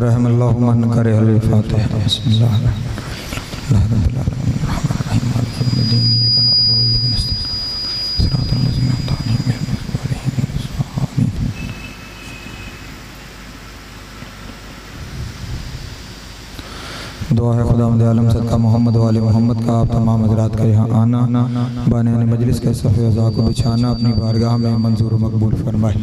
रहमल्लाहु मन करे अल फातिहा। बिस्मिल्लाह रब्बिल आलमीन रहमान रहीम मालिक यौमिद्दीन इय्याका नअबुदु व इय्याका नस्तईन सिरातल लज़ीना अनअमता अलैहिम गैरिल मग़्ज़ूबि अलैहिम वलद्दालीन। दुआ है खुदावंद आलम सदका मोहम्मद वाले मोहम्मद का आप तमाम हज़रात का यहाँ आना बानियाने मजलिस के सफ़े अज़ा को बिछाना अपनी बारगाह में मंजूर मकबूल फरमाए।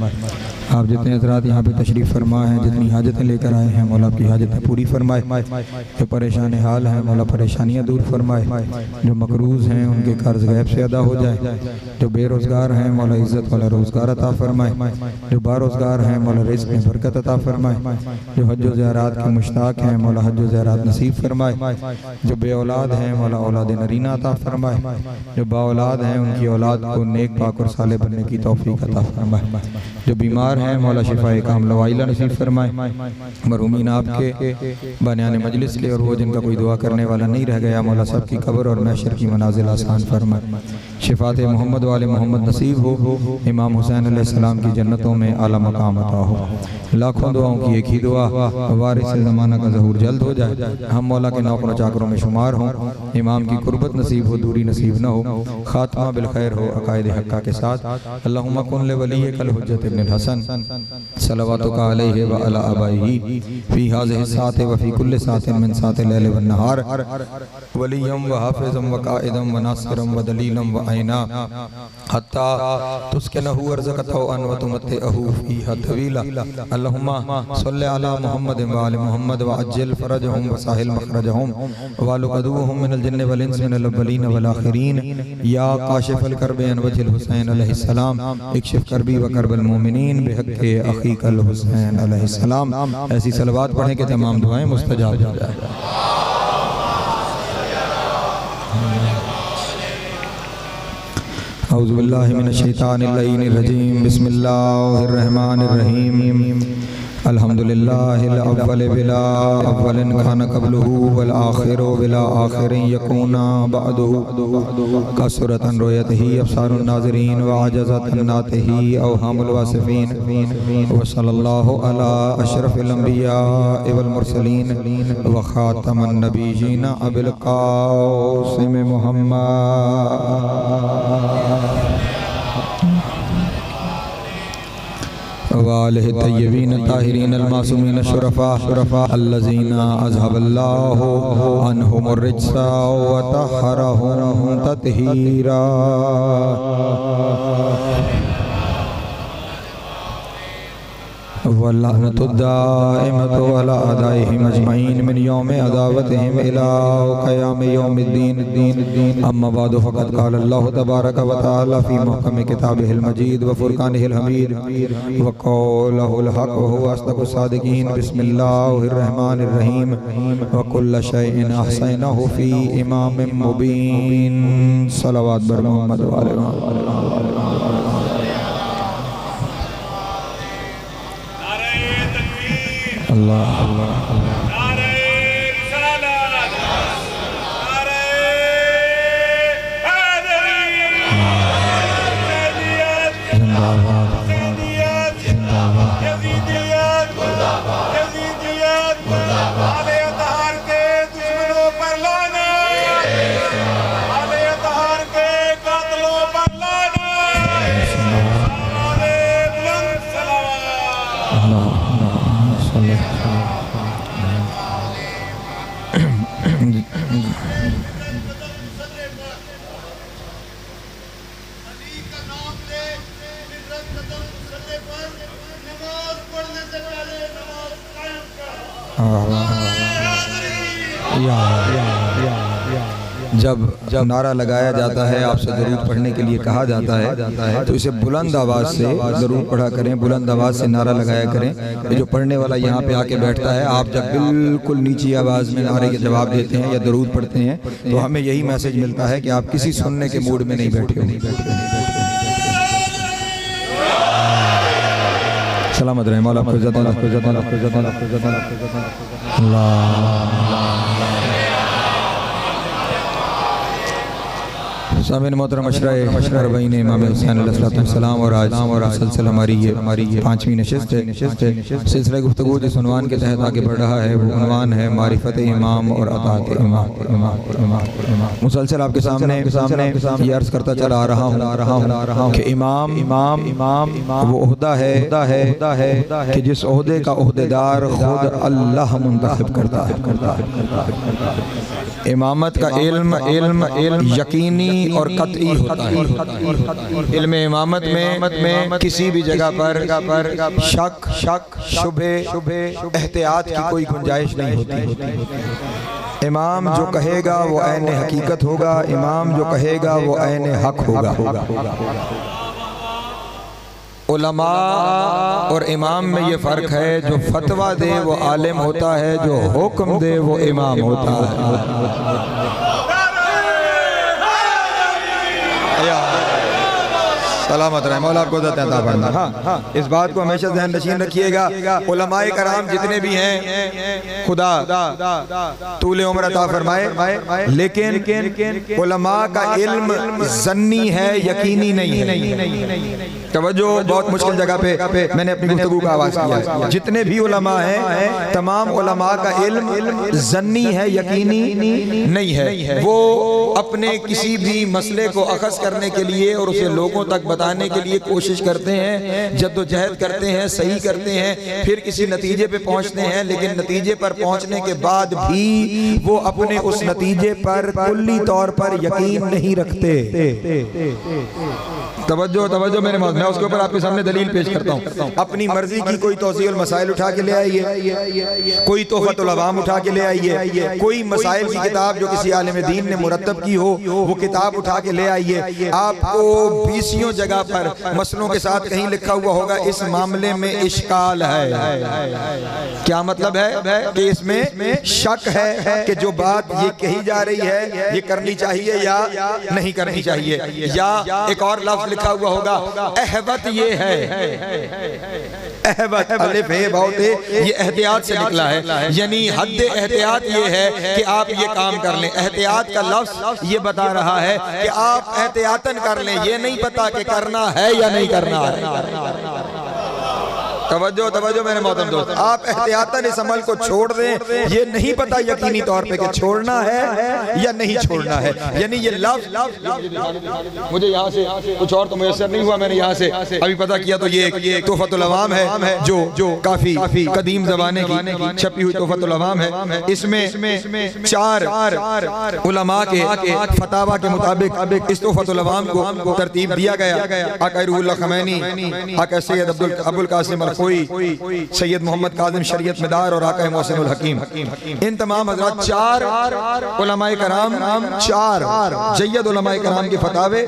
आप जितने हज़रात यहाँ पे तशरीफ़ फरमा हैं, जितनी हाजतें लेकर आए हैं, मौला आपकी हाजतें पूरी फरमाए। जो परेशान हाल हैं मौला परेशानियाँ दूर फरमाए। जो मकरूज़ हैं उनके कर्ज़ गैब से अदा हो जाए। जो बेरोज़गार हैं मौला इज़्ज़त वाला रोज़गार अता फरमाए। जो बारोज़गार हैं मौला रिज़्क़ में बरकत अता फरमाए। जो हज व ज़ियारत के मुश्ताक हैं मौला हज व ज़ियारत नसीब फरमाए। जो बे औलाद हैं मौला औलाद नरीना अता फरमाए। जो बा औलाद हैं उनकी औलाद को नेक पाक और साले बनने की तौफीक अता फरमाए। जो बीमार हैं मौला शिफाए कामिला वाइला नसीब फरमाए। मरहूमीन आपके बानियाने मजलिस के और वो जिनका कोई दुआ करने वाला नहीं रह गया मौला सब की कब्र और महशर की मनाजिल आसान फरमाए। शिफात मोहम्मद वाले मोहम्मद नसीब हो। इमाम हुसैन अलैहिस्सलाम की जन्नतों में आला मकाम अता हो। लाखों दुआओं की एक ही दुआ वारिस ज़माना का ज़हूर जल्द हो जाए। हम मौला के नौकरों चाकरों में शुमार हों। इमाम की कुर्बत नसीब हो, दूरी नसीब न हो। खात्मा बिल खैर हो अकायद हक्का के साथ। अल्लाहुम्मा कुन ले वली कल हुज्जत इब्न हसन सलवातुका अलैहि व अला अबाइही फी हाज़िहि साअति व फी कुल्लि साअतिन मिन साअति लैल व नहार वलिय्यम व हाफ़िज़म व काइदम व नासिरम व दलीलम व ऐना हत्ता तुस्किनहु अर्ज़क़तहु अन व तुमत्तिअहु फ़ीहा तवीला। अल्लाहुम्मा सल्लि अला मुहम्मद व आलि मुहम्मद व अज्जिल फ़रजहुम व साहिल मख़रजहुम व लुक़दूहुम मिनल जिन्न वल इंस मिनल अव्वलीन वल आख़िरीन या काशिफ़ल कर्बि अन वजिल हुसैन अलैहिस्सलाम इक्शिफ़ कर्बी व कर्बल मोमिनीन बिहक़्क़ि अख़ीकल हुसैन अलैहिस्सलाम। ऐसी सलवात पढ़ें कि तमाम दुआएं मुस्तजाब हो जाए। औज़ु बिल्लाहि मिनश शैतानिर रजीम। बिस्मिल्लाहिर रहमानिर रहीम। अल्हम्दुलिल्लाहिल अव्वल बिला अव्वलिन काना क़ब्लुहु वल आखिरु बिला आखिरिन यकूना बअदुहु कसरतन रुयतिही अब्सारुन नाज़िरीन व अजज़तन नातिही अवहामुल वासिफ़ीन व सल्लल्लाहु अला अशरफिल अंबिया वल मुरसलीन व खातमन नबिय्यीन अबिल क़ासिम मुहम्मद वालिहि तय्यबीन ताहिरीन अलमासूमीन शुरफा अल्लज़ीना अज़हबल्लाहु अन्हुमुर रिज्सा व तहहरहुम तत्हीरा। वल्लअनतु दाइमतु अला अदाइहिम अजमईन मिन यौमि अदावतिहिम इला क़यामि यौमिद्दीन। अम्मा बादु फ़क़द क़ाल अल्लाहु तबारक व तआला फ़ी मुहकमि किताबिहिल मजीद व फ़ुरक़ानिहिल हमीद व क़ौलुहुल हक़ व हुवा अस्दक़ुस सादिक़ीन। बिस्मिल्लाहिर रहमानिर रहीम व कुल्ल शैइन अहसैनहु फ़ी इमामिम मुबीन। सलवात बर मोहम्मद व आले अल्लाह अल्लाह जब नारा लगाया जाता है, आपसे दरूद पढ़ने के लिए कहा जाता है, तो इसे बुलंद आवाज़ से ज़रूर पढ़ा करें, बुलंद आवाज़ से नारा लगाया करें। जो पढ़ने वाला यहाँ पे आके बैठता है, आप जब बिल्कुल नीची आवाज़ में नारे के जवाब देते हैं या दरूद पढ़ते हैं तो हमें यही मैसेज मिलता है कि आप किसी सुनने के मूड में नहीं बैठे हो। सलामत रहे मौला सामिन मोहतरम अशरफ़ इमाम हुसैन अलैहिस्सलाम और आज मुसलसल हमारी ये पाँचवीं नशिस्त है। सिलसिला गुफ्तगू जिस उन्वान के तहत आगे बढ़ रहा है वो उन्वान है मारिफत इमाम और अतात इमाम। मुसलसल आपके सामने ये अर्ज़ करता चला आ रहा हूँ कि इमाम वो ओहदा है कि जिस ओहदे का ओहदेदार खुद अल्लाह मुंतखब करता है। इमामत का इल्म यकीनी और कतई होता है। इल्म इमामत में किसी भी जगह पर शक शुबे एहतियात की कोई गुंजाइश नहीं होती। इमाम जो कहेगा वो ऐन हकीकत होगा, इमाम जो कहेगा वो ऐन हक होगा। उलमा और इमाम में ये फ़र्क है, जो फतवा दे वो आलिम होता है, जो हुक्म दे वो इमाम होता है। सलामत रहे मौला आपको अता फरमाए। हाँ, इस बात को हमेशा ज़हन नशीन रखिएगा, उलमाए कराम जितने भी हैं खुदा तूले उम्र अता फरमाए, लेकिन उलमा का इल्म ज़न्नी है, यकीनी नहीं है। तवज्जो, बहुत मुश्किल जगह पे मैंने अपनी गुफ्तगू का आवाज़ किया। जितने भी उलमा हैं तमाम उलमा का इल्म ज़न्नी है, यकीनी नहीं है। वो अपने किसी भी मसले को अखज़ करने के लिए और उसे लोगों तक बताने के लिए कोशिश करते हैं, जद्दोजहद करते हैं, सही करते हैं, फिर किसी नतीजे पे पहुंचते हैं, लेकिन नतीजे पर पहुंचने के बाद भी वो अपने उस नतीजे पर कुल्ली तौर पर यकीन नहीं रखते। तवज्जो मेरे मौत, मैं उसके ऊपर आपके सामने दलील पेश करता हूँ। अपनी मर्जी की कोई तौसीउल मसाइल उठा के ले आइए, कोई तोहफतुल अवाम उठा के ले आइए, कोई मसाइल की किताब जो किसी आलिम दीन ने मुरत्तब की हो वो किताब उठा के ले आइए। आपको 20 जगह पर मसलों के साथ कहीं लिखा हुआ होगा इस मामले में इश्काल है। क्या मतलब है कि इसमें शक है कि जो बात ये कही जा रही है ये करनी चाहिए या नहीं करनी चाहिए। या एक और लफ्ज लिखा हुआ होगा अहवत, ये है अहवत, अलिफ है बहुत है, ये एहतियात से निकला है, यानी हद एहतियात ये है कि आप ये काम कर लें। एहतियात का लफ्ज ये बता रहा है कि आप एहतियातन कर लें, ये नहीं पता कि करना है या नहीं करना है। तवज्जो मेरे मोहतरम दोस्त, आप एहतियातन इस अमल को छोड़ दें, ये नहीं पता यकीनी तौर पे कि छोड़ना है या नहीं छोड़ना है। यानी ये लफ्ज मुझे यहाँ से कुछ और तो मुयस्सर नहीं हुआ, मैंने यहाँ से अभी पता किया तो ये एक तोहफतुल अवाम है जो काफी कदीम ज़माने की छपी हुई तोहफतुल अवाम है। इसमें 4 उलमा के फतावा के मुताबिक इस तोहफतुल अवाम को तरतीब दिया गया। आका रूहुल्लाह खमैनी, आका सैयद अबुल कासिम कोई सैयद मोहम्मद काज़िम शरीयत मदार और आका मोहसिनुल हकीम, इन तमाम हज़रात 4 उलमाए कराम, 4 जय्यद उलमाए कराम के फतावे,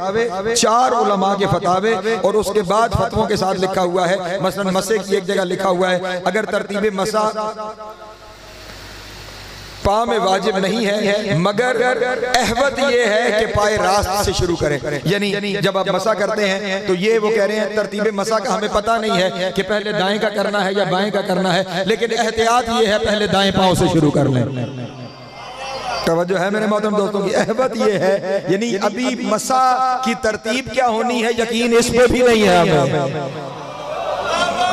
4 उलमा के फतावे और उसके बाद फतवों के साथ लिखा हुआ है। मसलन मसे की एक जगह लिखा हुआ है अगर तरतीबे मसा पा में वाजिब नहीं है, मगर अहवत ये है कि पाए रास्त से शुरू करें। यानी जब आप मसा करते हैं तो ये वो कह रहे हैं तरतीबे मसा का हमें पता नहीं है कि पहले दाएं का करना है या बाएं का करना है, लेकिन एहतियात ये है पहले दाएं पांव से शुरू कर लें। तवज्जो है मेरे मोहतरम दोस्तों की, अहवत ये है यानी अभी मसा की तरतीब क्या होनी है यकीन इस पे भी नहीं है हमें।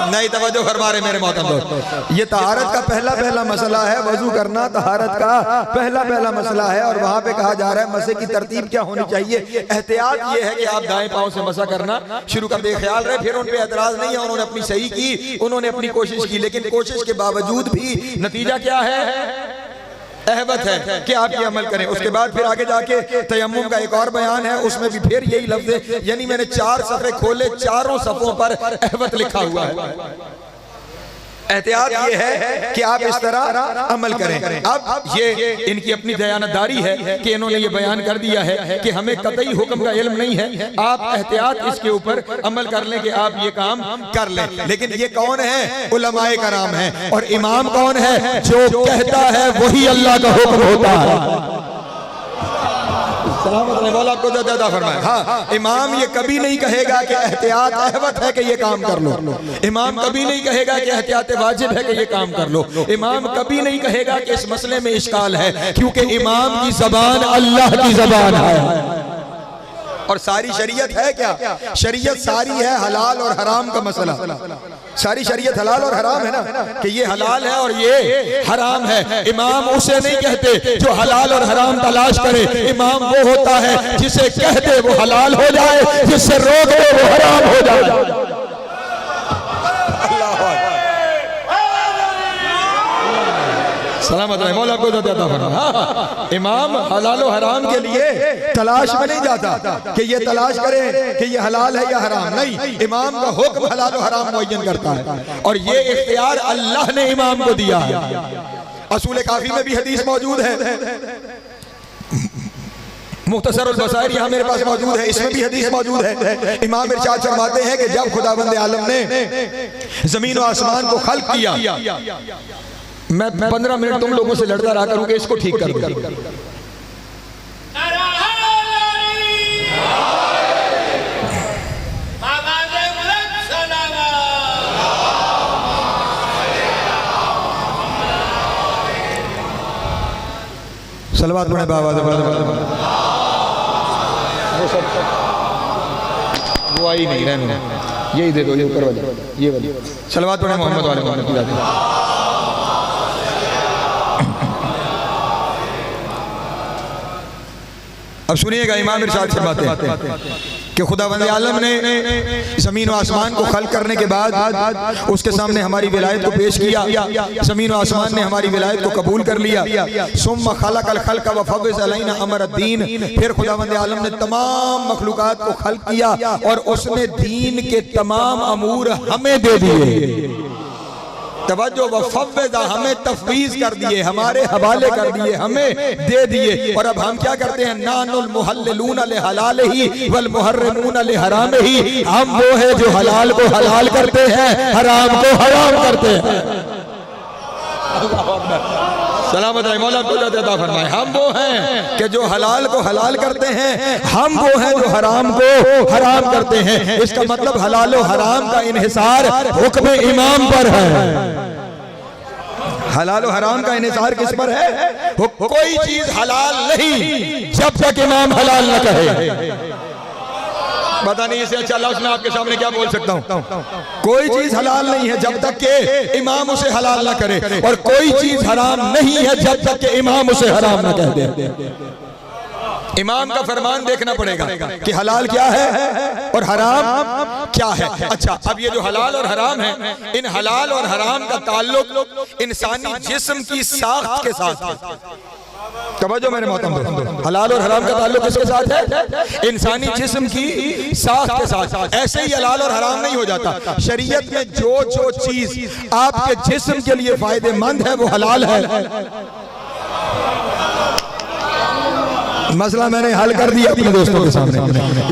नहीं तवज्जो फरमा रहे मेरे मोहतरम दोस्त, ये तहारत का पहला मसला है, वजू करना तहारत का पहला मसला है और वहाँ पे कहा जा रहा है मसे की तरतीब क्या होनी चाहिए। एहतियात ये है कि आप दाएं पांव से मसा करना शुरू कर दे। ख्याल रहे फिर उन पे एतराज नहीं है, उन्होंने अपनी सही की, उन्होंने अपनी कोशिश की, लेकिन कोशिश के बावजूद भी नतीजा क्या है, अहवत है कि आप ये अमल करें। उसके बाद फिर आगे जाके तयम्मुम का एक और बयान है, उसमें भी फिर यही लफ्ज़ है। यानी मैंने 4 सफ़े खोले, 4 सफ़ों पर अहवत लिखा हुआ है। एहतियात ये है कि आप इस तरह अमल करें। अब ये इनकी अपनी दयानतदारी है कि इन्होंने ये बयान कर दिया है कि हमें कतई हुक्म का इल्म नहीं है, आप एहतियात इसके ऊपर अमल कर लें कि आप ये काम कर लें। लेकिन ये कौन है, उलमाए कराम है। और इमाम कौन है, जो कहता है वही अल्लाह का हुक्म होता है। मौला आपको ज़्यादा फरमाए। हाँ, इमाम ये कभी नहीं कहेगा कि एहतियात अहवत है कि ये काम कर लो। इमाम कभी नहीं कहेगा कि एहतियात वाजिब है कि ये काम कर लो। इमाम कभी नहीं कहेगा कि इस मसले में इश्काल है, क्योंकि इमाम की ज़बान अल्लाह की ज़बान है। और सारी शरीयत है क्या? शरीयत सारी है हलाल और हराम का मसला। सारी शरीयत हलाल और हराम है ना, कि ये हलाल है और ये हराम है। इमाम उसे नहीं कहते जो हलाल और हराम तलाश करे, इमाम वो होता है जिसे कह दे वो हलाल हो जाए, जिससे रोक दे वो हराम हो जाए। सलामत रहे मौला को देता था। इमाम हलाल और हराम के लिए तलाश में नहीं जाता कि ये तलाश करे कि ये हलाल है या हराम, नहीं, इमाम का हुक्म हलाल और हराम मुअय्यन करता है और ये इख्तियार अल्लाह ने इमाम को दिया है। असूल काफी में भी हदीस मौजूद है, मुख्तसरुल बसाइर यहाँ मेरे पास मौजूद है, इसमें भी हदीस मौजूद है। इमाम इरशाद फरमाते हैं कि जब खुदावंद आलम ने जमीन और आसमान को खल्क किया, मैं 15 मिनट तुम लोगों से लड़ता रहा करूंगा, इसको ठीक कर दूंगा। सलवात पढ़े बाबा वो आई नहीं रहने, यही दे दो, ये ऊपर वाली, ये वाली सलवात पढ़े मोहम्मद वाले मोहम्मद। अब सुनिएगा, इमाम इरशाद फरमाते हैं कि खुदावंद आलम ने ज़मीन और आसमान को खल्क करने के बाद उसके सामने हमारी विलायत को पेश किया। ज़मीन और आसमान ने हमारी विलायत को कबूल कर लिया। सुम्मा खलक़ल खल्क़ व फ़व्वज़ अलैना अमर दीन, फिर खुदावंद आलम ने तमाम मखलूक़ात को खल्क किया और उसने दीन के तमाम अमूर हमें दे दिए। तवज्जो, वफ़व्वज़, हमें तफ़वीज़ कर दिए, हमारे हवाले कर दिए, हमें दे दिए। और अब हम क्या करते हैं? नानुल मुहल्लिलून लिहलालिही वल मुहर्रिमून लिहरामिही, हम वो है जो हलाल को हलाल करते हैं, हराम को हराम करते हैं। सलामत है मौला को अता फरमाए। हम वो हैं कि जो हलाल को हलाल करते हैं, हम वो हैं जो हराम को हराम करते हैं। इसका मतलब हलाल और हराम का इन्हिसार हुक्म इमाम पर है। हलाल और हराम का इन्हिसार किस पर है? कोई चीज हलाल नहीं जब तक इमाम हलाल न कहे। पता नहीं इसे अच्छा लफ्ज़ मैं आपके सामने क्या बोल सकता हूँ। कोई चीज हलाल नहीं है जब तक के इमाम उसे हलाल ना करे, और कोई चीज हराम नहीं है जब तक के इमाम उसे हराम ना कह दे। इमाम का फरमान देखना पड़ेगा कि हलाल क्या है और हराम क्या है। अच्छा, अब ये जो हलाल और हराम है, इन हलाल और हराम का ताल्लुक इंसानी जिस्म की साख्त के साथ है। तवज्जो मेरे मोहतरम दोस्तों, हलाल और हराम का ताल्लुक किसके साथ है? इंसानी जिस्म की साख के साथ। ऐसे ही हलाल और हराम नहीं हो जाता। शरीयत में जो जो चीज आपके जिस्म के लिए फायदेमंद है वो हलाल है। मसला मैंने हल कर दिया अपने दोस्तों के सामने।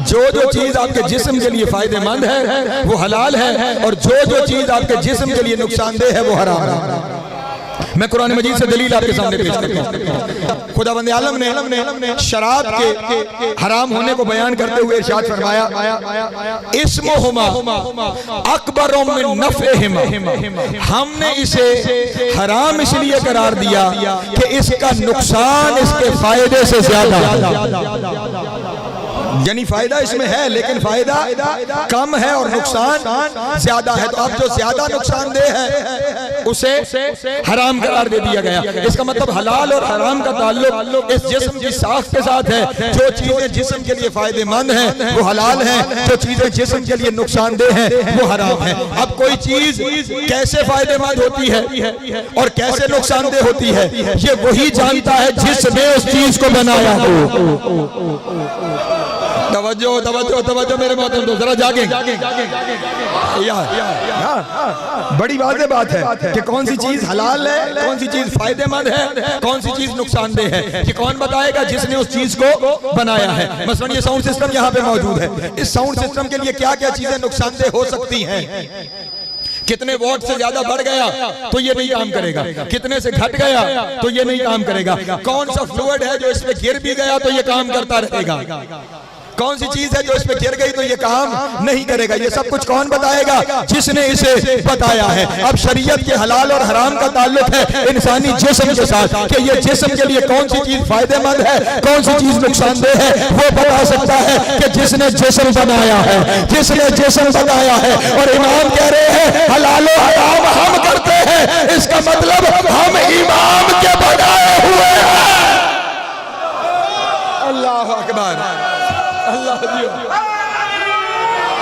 जो जो चीज आपके जिस्म के लिए फायदेमंद है वो हलाल है, और जो जो चीज आपके जिस्म के लिए नुकसानदेह है वो हराम है। मैं कुरान मजीद से दलील आपके सामने पेश करता हूं। खुदावंद आलम ने शराब के हराम होने को बयान करते हुए इरशाद फरमाया, इस्मुहुमा अकबरु मिन नफ़इहिमा, हमने इसे हराम इसलिए करार दिया कि इसका नुकसान इसके फायदे से ज्यादा। यानी फायदा इसमें है लेकिन फायदा कम है और नुकसान ज्यादा है। तो अब जो ज्यादा नुकसानदेह है उसे हराम करार दे दिया गया। इसका मतलब हलाल और हराम का ताल्लुक इस जिस्म की साख के साथ है। जो चीजें जिस्म के लिए फायदेमंद हैं वो हलाल हैं, जो चीजें जिस्म के लिए नुकसानदेह हैं वो हराम है। अब कोई चीज कैसे फायदेमंद होती है और कैसे नुकसानदेह होती है, ये वही जानता है जिसने उस चीज को बनाया हो। तवज्जो तवज्जो तवज्जो मेरे मोहतरम दोस्त, जरा जागे। बड़ी वाज़ेह बात है कि कौन सी चीज हलाल है, कौन सी चीज फायदेमंद है, कौन सी चीज नुकसानदेह है। कि कौन बताएगा? जिसने उस चीज को बनाया है। मसलन ये साउंड सिस्टम यहाँ पे मौजूद है। इस साउंड सिस्टम के लिए क्या क्या चीजें नुकसानदेह हो सकती हैं? कितने वॉट से ज्यादा बढ़ गया तो ये नहीं काम करेगा, कितने से घट गया तो ये नहीं काम करेगा, कौन सा फ्लूइड है जो इसमें गिर भी गया तो ये काम करता रहेगा। कौन सी चीज है जो इस पे गिर गई तो ये काम नहीं करेगा? ये सब कुछ कौन बताएगा? जिसने इसे बताया है। अब शरीयत के हलाल और हराम का ताल्लुक है इंसानी जिस्म के साथ कि ये जिस्म के लिए कौन सी चीज फायदेमंद है, कौन सी चीज नुकसानदेह है, वो बता सकता है कि जिसने जिस्म बनाया है, जिसने जिस्म बनाया है। और इमाम कह रहे हैं हलाल और हराम हम करते हैं, इसका मतलब हम इमाम के बनाए हुए हैं। अल्लाह अकबर, अल्लाह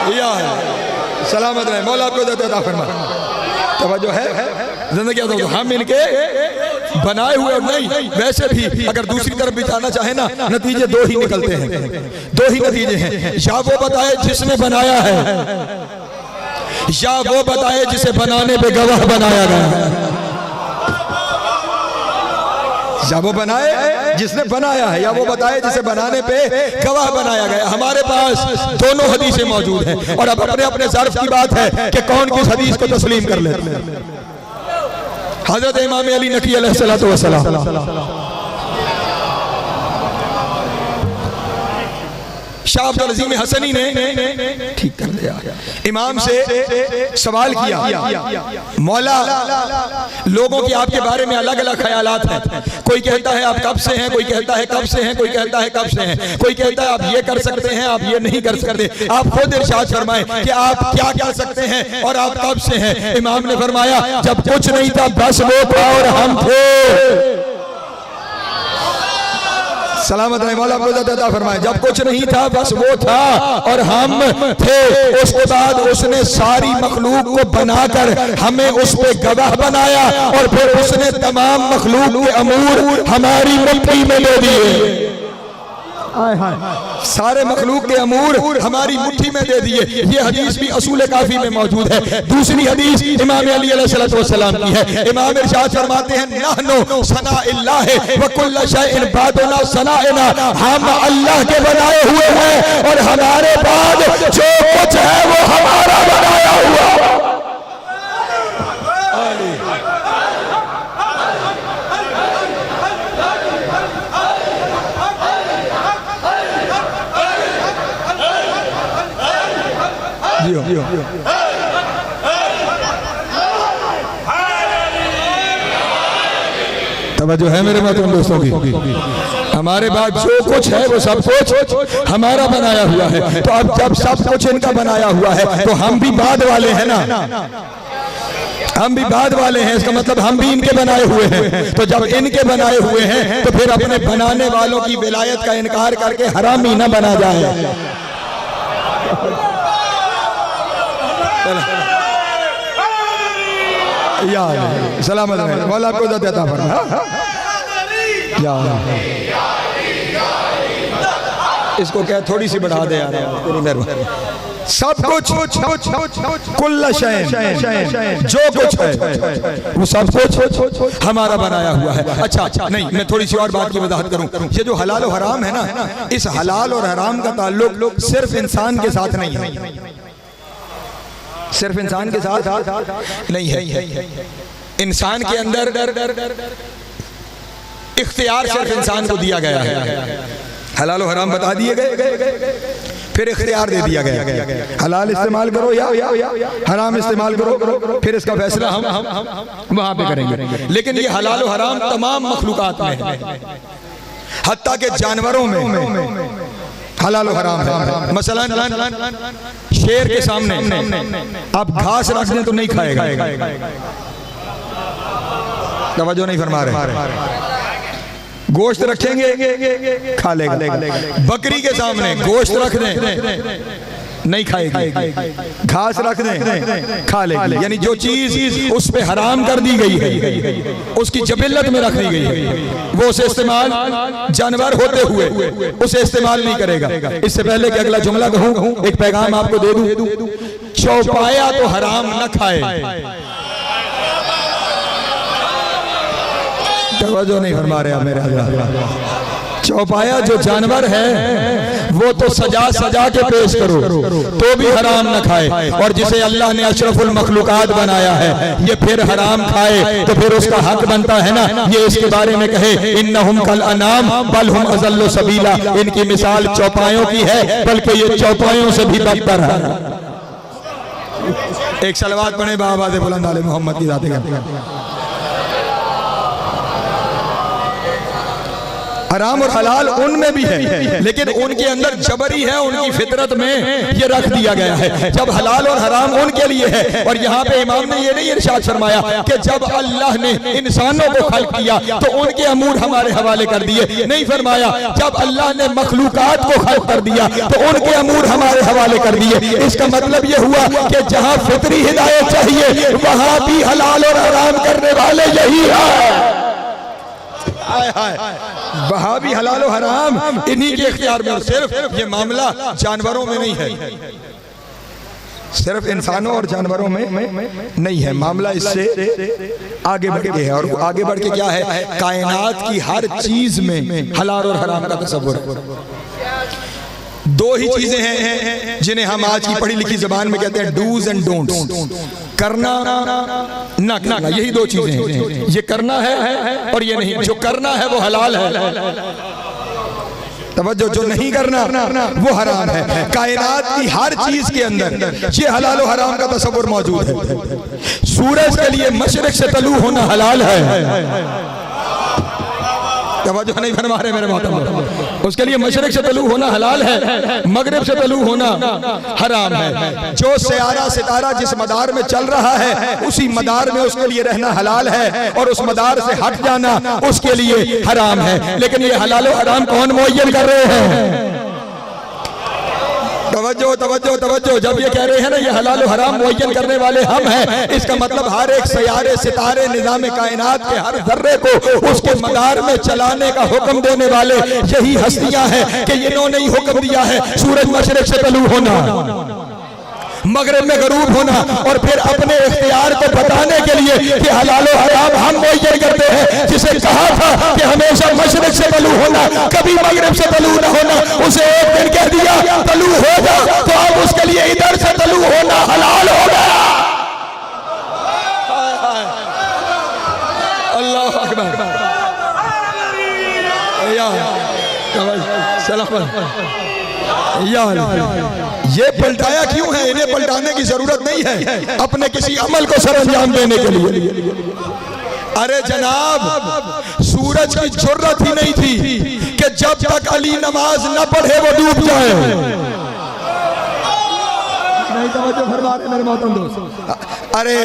या सलामत रहे, मौला आपको अता फरमाए। तवज्जो है जिंदगी तो हम इनके बनाए हुए नहीं, वैसे भी अगर दूसरी तरफ भी जाना चाहे ना, नतीजे दो ही निकलते हैं, दो ही नतीजे हैं। या वो बताए जिसने बनाया है, या वो बताए जिसे बनाने पे गवाह बनाया गया है। या वो बनाए जिसने बनाया है, या वो बताए जिसे बनाने पे गवाह बनाया गया। हमारे पास दोनों हदीसें मौजूद हैं और अब अपने अपने ज़र्फ की बात है कि कौन किस हदीस को तस्लीम कर लेते हैं। हजरत इमाम अली नकी अलैहिस्सलातु वस्सलाम शाह अब्दुल अजीम हसनी ने ठीक कर दिया, इमाम से सवाल किया, मौला लोगों की आपके बारे में अलग अलग ख्यालात हैं। कोई कहता है आप कब से हैं, कोई कहता है कब से हैं, कोई कहता है कब से हैं, कोई कहता है आप ये कर सकते हैं, आप ये नहीं कर सकते। आप खुद इरशाद फरमाएं कि आप क्या कर सकते हैं और आप कब से हैं। इमाम ने फरमाया जब कुछ नहीं था बस वो था और हम थे। सलामत रहे, मौला आपको अता फरमाए। जब कुछ नहीं था बस वो था और हम थे। उसके बाद उसने सारी मखलूक को बनाकर हमें उस पे गवाह बनाया और फिर उसने तमाम मखलूक के अमूर हमारी मुट्ठी में ले दिए। सारे मखलूक के अमूर हमारी मुट्ठी में दे दिए। ये हदीस भी असूल काफी में मौजूद है। दूसरी हदीस इमाम अली अलैहिस्सलाम की है। इमाम इरशाद फरमाते हैं नहनु सनाइल्लाह व कुल्लु शैइन बादुना सनाइना, हम अल्लाह के बनाए हुए हैं और हमारे बाद जो कुछ है वो हमारा बनाया हुआ। तवज्जो है मेरे मोहतरम दोस्तों की। हमारे बाद जो कुछ है वो सब कुछ हमारा बनाया हुआ है। तो अब जब सब कुछ इनका बनाया हुआ है तो हम भी बाद वाले हैं ना, हम भी बाद वाले हैं। इसका मतलब हम भी इनके बनाए हुए हैं। तो जब इनके बनाए हुए हैं तो फिर अपने बनाने वालों की विलायत का इनकार करके हरामी न बना जाए। या सलामत रहे, मौला आपको अता फरमाए। इसको क्या थोड़ी सी बढ़ा दे यार, सब कुछ कुल्ल शैइन, जो कुछ है वो सब कुछ हमारा बनाया हुआ है। अच्छा नहीं, मैं थोड़ी सी और बात की वजाहत करूं। ये जो हलाल और हराम है ना, इस हलाल और हराम का ताल्लुक सिर्फ इंसान के साथ नहीं है, सिर्फ इंसान के साथ नहीं है। इंसान के अंदर इख्तियार सिर्फ इंसान को दिया गया है। हलाल और हराम बता दिए गए, फिर इख्तियार दे दिया गया, हलाल इस्तेमाल करो या हराम इस्तेमाल करो, फिर इसका फैसला हम वहां पे करेंगे। लेकिन ये हलाल और हराम तमाम मखलूकात में है, हत्ता के जानवरों में हलाल और हराम है। मसलन शेर के सामने आप घास रख दें तो नहीं खाएगा, तवज्जो नहीं फरमा रहे। गोश्त रखेंगे खा लेगा। बकरी के सामने गोश्त रख दें नहीं खाएगी, घास रख दें खा लेगी। यानी जो चीज उस पे हराम कर दी गई है, उसकी जबिल्लत में रख दी गई है, वो उसे इस्तेमाल जानवर होते हुए उसे इस्तेमाल नहीं करेगा। इससे पहले कि अगला जुमला कहूं, एक पैगाम आपको दे दूं, चौपाया तो हराम न खाए। तवज्जो नहीं फरमा रहे मेरे हज़रात। चौपाया जो जानवर है वो तो सजा सजा के पेश करो तो भी हराम न खाए, और जिसे अल्लाह ने अशरफुल मखलूकात बनाया है ये फिर हराम खाए तो फिर उसका हक बनता है ना ये इसके बारे में कहे इन्नहुम कल अनाम बल हुम अज़ल्लु सबीला। इनकी मिसाल चौपायों की है बल्कि ये चौपायों से भी बदतर है। एक सलवात पढ़े बाबा से बुलंद आले मोहम्मद की जाते करते। हराम और हलाल उनमें भी है लेकिन उनके अंदर जबरी है, उनकी फितरत में ये रख दिया गया है। जब हलाल और हराम उनके लिए है, और यहाँ पे इमाम ने ये नहीं इरशाद फरमाया कि जब अल्लाह ने इंसानों को खल्क किया तो उनके अमूर हमारे हवाले कर दिए, नहीं फरमाया जब अल्लाह ने मखलूकात को खल्क कर दिया तो उनके अमूर हमारे हवाले कर दिए। इसका मतलब ये हुआ कि जहाँ फितरी हिदायत चाहिए वहाँ भी हलाल और हराम करने वाले यही है। वहाँ भी हलाल और हराम इन्हीं के इख्तियार में। सिर्फ ये मामला जानवरों में नहीं है, सिर्फ इंसानों और जानवरों में नहीं है, मामला इससे आगे बढ़ के है। और आगे बढ़ के क्या है, कायनात की हर चीज में हलाल और हराम का तसव्वुर है। दो ही चीजें हैं जिन्हें हम आज की पढ़ी लिखी जबान में कहते हैं डूज एंड डोंट्स, करना ना करना, यही दो चीजें हैं। ये करना है और ये नहीं, जो करना है वो हलाल है, तवज्जो, जो नहीं करना वो हराम है। कायनात की हर चीज के अंदर ये हलाल और हराम का तसव्वुर मौजूद है। सूरज के लिए मशरिक से तलू होना हलाल है, तवज्जो नहीं फरमा रहे मेरे मोहतरम, उसके लिए मशरिक से तलू होना हलाल है, मगरिब से तलू होना हराम है। जो सियारा सितारा जिस मदार में चल रहा है उसी मदार में उसके लिए रहना हलाल है, और उस मदार से हट जाना उसके लिए हराम है। लेकिन ये हलाल और हराम कौन मुअय्यन कर रहे हैं? तवज्जो तवज्जो तवज्जो, जब ये कह रहे हैं ना ये हलाल और हराम मुअय्यन करने वाले हम हैं, इसका मतलब हर एक सियारे सितारे निज़ाम कायनात के हर जर्रे को उसके मदार में चलाने का हुक्म देने वाले यही हस्तियां हैं कि इन्होंने ही हुक्म दिया है सूरज मशरिक से तलू होना, मगरिब में गरूब होना, और फिर अपने इख्तियार को बताने के लिए कि हलाल और हराम हम मुअय्यन करते हैं। जिसे कहा था कि हमेशा मशरिक से तलू होना, कभी मगरिब से तलू न होना, उसे एक दिन कह दिया तलू होगा तो अब उसके लिए इधर से तलू होना हलाल हो गया। अल्लाह अकबर, ये पलटाया क्यों है? इन्हें पलटाने की जरूरत नहीं है, अपने किसी अमल को सरअंजाम देने के लिए। अरे जनाब, सूरज की जरूरत ही नहीं थी कि जब तक अली नमाज न पढ़े वो डूब जाए। नहीं तवज्जो फरमा रहे मेरे मोहतरम दोस्त। अरे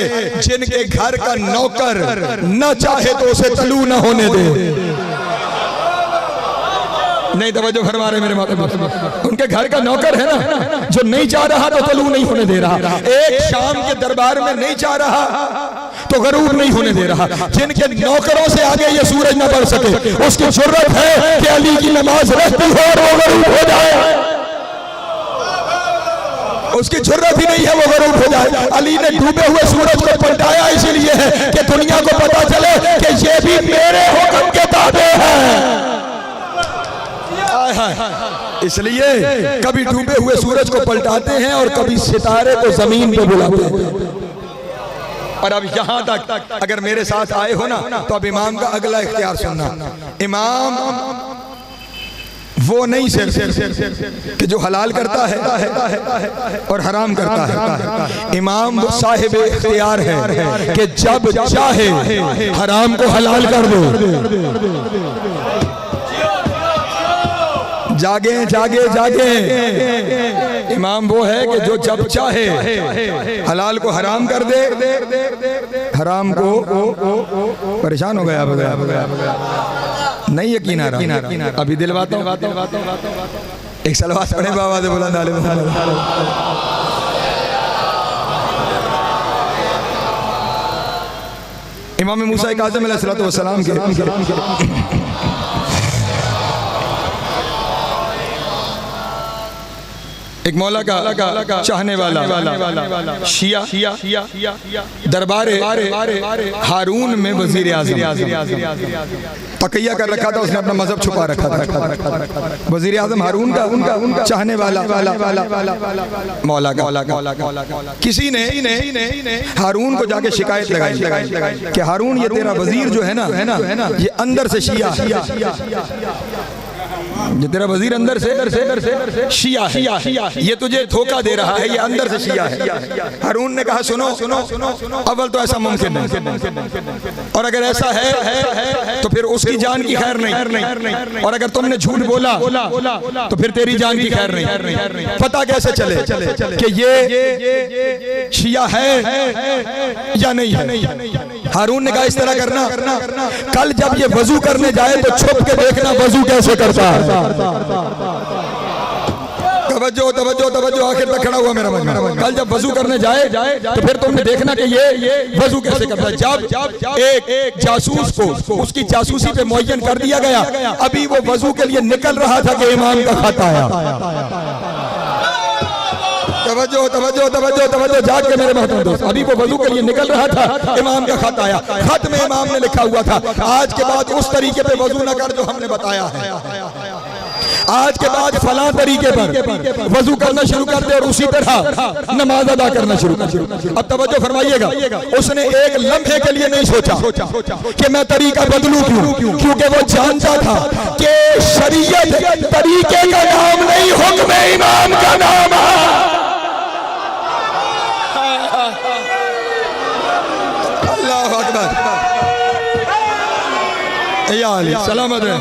जिनके घर का नौकर न चाहे तो उसे तलू न होने दे, नहीं तवज्जो फरमा रहे मेरे माता, उनके घर का नौकर है ना जो नहीं चाह रहा तो तलू नहीं होने दे रहा, एक शाम के दरबार में नहीं चाह रहा तो गरूब नहीं होने दे रहा। जिनके नौकरों से आगे ये सूरज न बढ़ सके उसकी जरूरत है कि अली की नमाज रहती हो और वो गरूब हो जाए, उसकी जरूरत ही नहीं है वो गरूब हो जाए। अली ने डूबे हुए सूरज को पलटाया इसीलिए है कि दुनिया को पता चले कि ये भी मेरे हुक्म के ताबे है। इसलिए कभी डूबे हुए सूरज को पलटाते हैं और कभी सितारे को जमीन पे बुलाते हैं। और अब यहां तक अगर मेरे साथ आए हो ना तो अब इमाम का अगला इख्तियार सुनना। इमाम वो नहीं सिर्फ कि जो हलाल करता है और हराम करता है, इमाम वो साहिब इख्तियार है कि जब चाहे हराम को हलाल कर दो। जागे जागे जागे, इमाम वो है कि जो जब चाहे हलाल को हराम कर दे, हराम को परेशान हो गया नहीं यकीन आ रहा, अभी दिलवाता हूं। एक सलवात पढ़े बाबा से बुलंद आले इमाम मूसा काज़िम अलैहिस्सलातु वस्सलाम के एक मौला का चाहने वाला शिया दरबार हारून में वजीर आज़म तकिया कर रखा था, उसने अपना मजहब छुपा रखा था। वजीर आज़म हारून का उनका चाहने वाला मौला का किसी ने हारून को जाके शिकायत लगाई कि हारून ये तेरा वजीर जो है ना ये अंदर से शिया, ये तेरा वजीर अंदर से शिया है, ये तुझे धोखा दे रहा है, ये अंदर से शिया है। हारून ने कहा सुनो अव्वल तो ऐसा मुमकिन नहीं, और अगर ऐसा है तो फिर उसकी जान की खैर नहीं, और अगर तुमने झूठ बोला तो फिर तेरी जान की खैर नहीं। पता कैसे चले कि ये शिया है या नहीं है? हारून ने कहा इस तरह करना, कल जब ये वजू करने जाए तो छुप के देखना वजू कैसे करता है। तवज्जो आखिर तक खड़ा हुआ मेरा मन। कल जब वजू करने जाए तो फिर तुमने देखना कि ये वजू कैसे करता है। जब एक जासूस को उसकी जासूसी पे मुअय्यन कर दिया गया, अभी वो वजू के लिए निकल रहा था कि इमाम का खत आया। तवज्जो जाग के मेरे मोहतरम दोस्त, अभी वो वजू के लिए निकल रहा था, इमाम का खत आया। खत में इमाम ने लिखा हुआ था आज के बाद उस तरीके पे वजू न कर जो हमने बताया है, आज के बाद फलां तरीके पर वजू करना शुरू कर दे और उसी तरह नमाज अदा करना शुरू कर। अब तवज्जो फरमाइएगा, उसने एक लम्हे के लिए नहीं सोचा कि मैं तरीका बदलूं क्यों, क्योंकि वो जानता था कि शरीयत तरीके का नाम नहीं, हुक्म इमाम का नाम है। अल्लाहु अकबर, या अली सलामत रहे।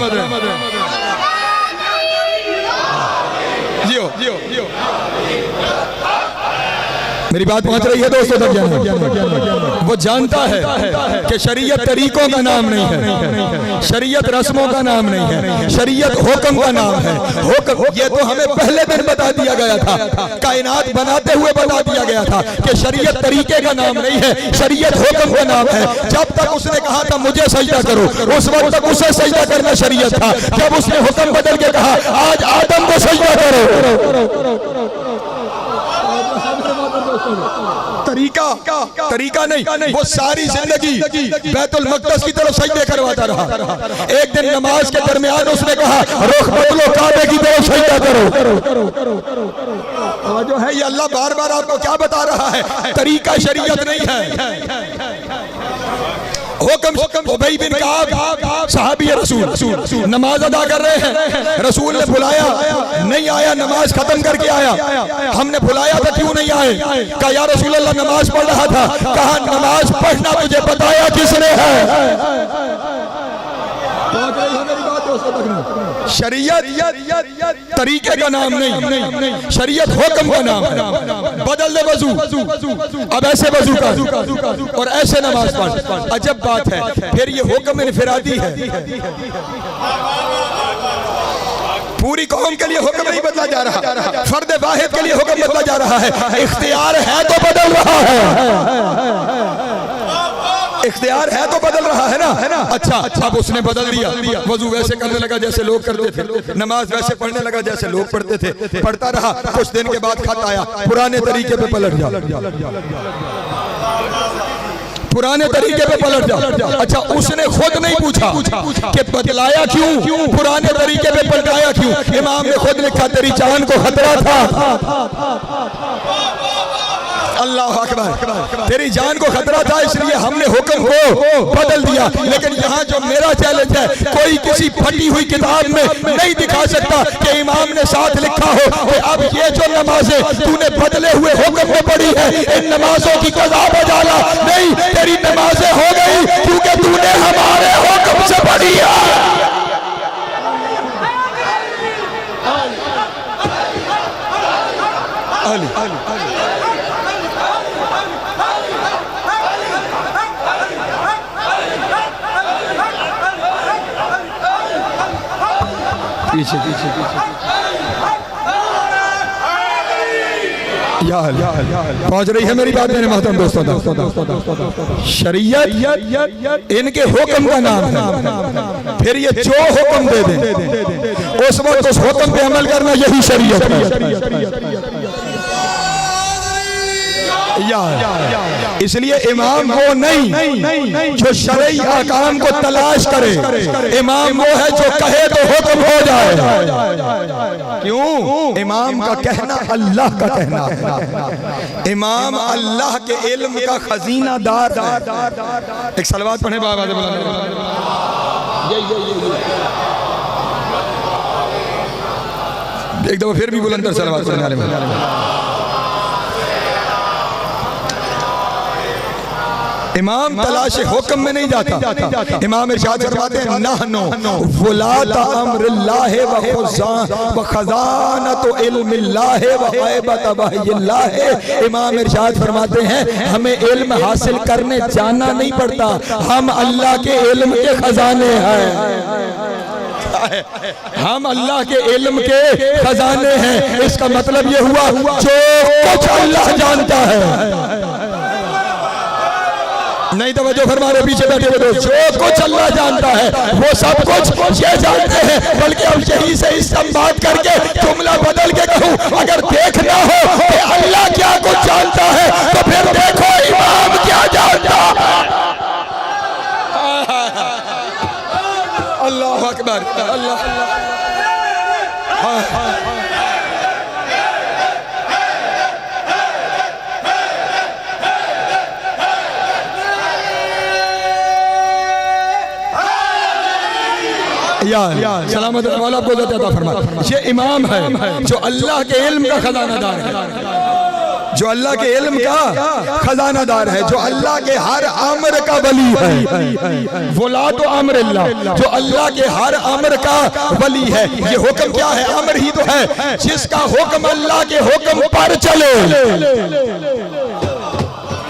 जियो मेरी बात पहुंच रही है दोस्तों तक? वो जानता है कि शरीयत तरीकों का नाम नहीं है, शरीयत रस्मों का नाम नहीं है, शरीयत हुक्म का नाम है। हुक्म ये तो हमें पहले दिन बता दिया गया था, कायनात बनाते हुए बता दिया गया था कि शरीयत तरीके का नाम नहीं है, शरीयत हुक्म का नाम है। जब तक उसने कहा था मुझे सजदा करो, उस वक्त तक उसे सजदा करना शरीयत था। जब उसने हुक्म बदल के कहा आज आदम को सजदा करो, तरीका नहीं, वो सारी जिंदगी बैतुल मक़दस की तरफ सजदे करवाता रहा। एक दिन नमाज के दरमियान उसने कहा रुख बदलो, काबे की तरफ सजदा करो। जो है ये अल्लाह बार बार आपको क्या बता रहा है? तरीका शरीयत नहीं है। हुक्म उबई बिन काब सहाबी रसूल नमाज अदा कर रहे हैं, रसूल ने बुलाया नहीं आया, नमाज खत्म करके आया। हमने बुलाया था क्यों नहीं आए? कहा या रसूल अल्लाह नमाज पढ़ रहा था। कहा नमाज पढ़ना तुझे बताया किसने है? शरीयत तरीके का नाम नहीं, शरीयत हुक्म का नाम है। बदल दे वजू, अब ऐसे वजू कर और ऐसे नमाज पढ़। अजब बात है, फिर ये हुक्म इनफिरादी है, पूरी कौम के लिए हुक्म नहीं बदला जा रहा, फर्द वाहिद के लिए हुक्म बदला जा रहा है। इख्तियार है तो बदल रहा है, इख्तियार है तो बदल रहा है ना। अच्छा, अब उसने बदल दिया, वजू वैसे करने लगा जैसे लोग करते थे, नमाज वैसे पढ़ने लगा जैसे लोग पढ़ते थे। पढ़ता रहा, कुछ दिन के बाद खत आया पुराने तरीके पे पलट जा, पुराने तरीके पे पलट जा। अच्छा, उसने खुद नहीं पूछा कि बदलाया क्यों, पुराने तरीके पे पलटाया क्यों? इमाम ने खुद लिखा तेरी जान को खतरा था। अल्लाह अकबर, तेरी जान को खतरा था इसलिए हमने हुक्म को बदल दिया। लेकिन यहाँ जो मेरा चैलेंज है, कोई किसी फटी हुई किताब में नहीं दिखा सकता कि इमाम ने साथ लिखा हो कि अब ये जो नमाजें तूने बदले हुए हुक्म में पढ़ी है, इन नमाजों की कज़ा बजाला नहीं, तेरी नमाजें हो गई क्योंकि तूने हमारे हुक्म से पढ़ी है। पीछे पहुंच रही है मेरी बात मेरे मोहतरम दोस्तों। शरीयत इनके हुक्म का नाम है, फिर ये जो हुक्म दे दें उस वक्त उस हुक्म पे अमल करना यही शरीयत है। इसलिए इमाम वो नहीं जो शरई अहकाम को तलाश करे, इमाम वो है जो कहे तो हुक्म हो जाए। क्यों? इमाम का कहना अल्लाह का कहना है। इमाम अल्लाह के इल्म का खजीना दार है। एक सलवात पढ़े बाबा एक दफा फिर भी बुलंद सलवात पढ़ने वाले इमाम तलाश हुक्म में नहीं जाता। इमाम इरशाद फरमाते हैं नहनु वुलात अम्रिल्लाह व खजानतु इल्मिल्लाह व गैबत वहयिल्लाह। इमाम इरशाद फरमाते हैं हमें इल्म हासिल करने जाना नहीं पड़ता, हम अल्लाह के इल्म के खजाने हैं। हम अल्लाह के इल्म के खजाने हैं। इसका मतलब ये हुआ जो कुछ अल्लाह जानता है। नहीं तो जो फरमाने पीछे बैठे हुए जो कुछ अल्लाह जानता है वो सब कुछ ये जानते हैं। बल्कि अब यही से इस बात करके जुमला बदल के कहूँ, अगर देखना हो कि अल्लाह क्या कुछ जानता है तो फिर देखो इमाम क्या जानता है। अल्लाह अकबर, अल्लाह सलामत मौला आपको अता फरमाए। ये इमाम है जो अल्लाह के इल्म का खजानादार है, जो अल्लाह के इल्म का खजानादार है, जो अल्लाह के हर अमर का वली है। वलात अम्रिल्लाह, जो अल्लाह के हर अमर का वली है। ये हुक्म क्या है? अमर ही तो है जिसका हुक्म अल्लाह के हुक्म पर चले।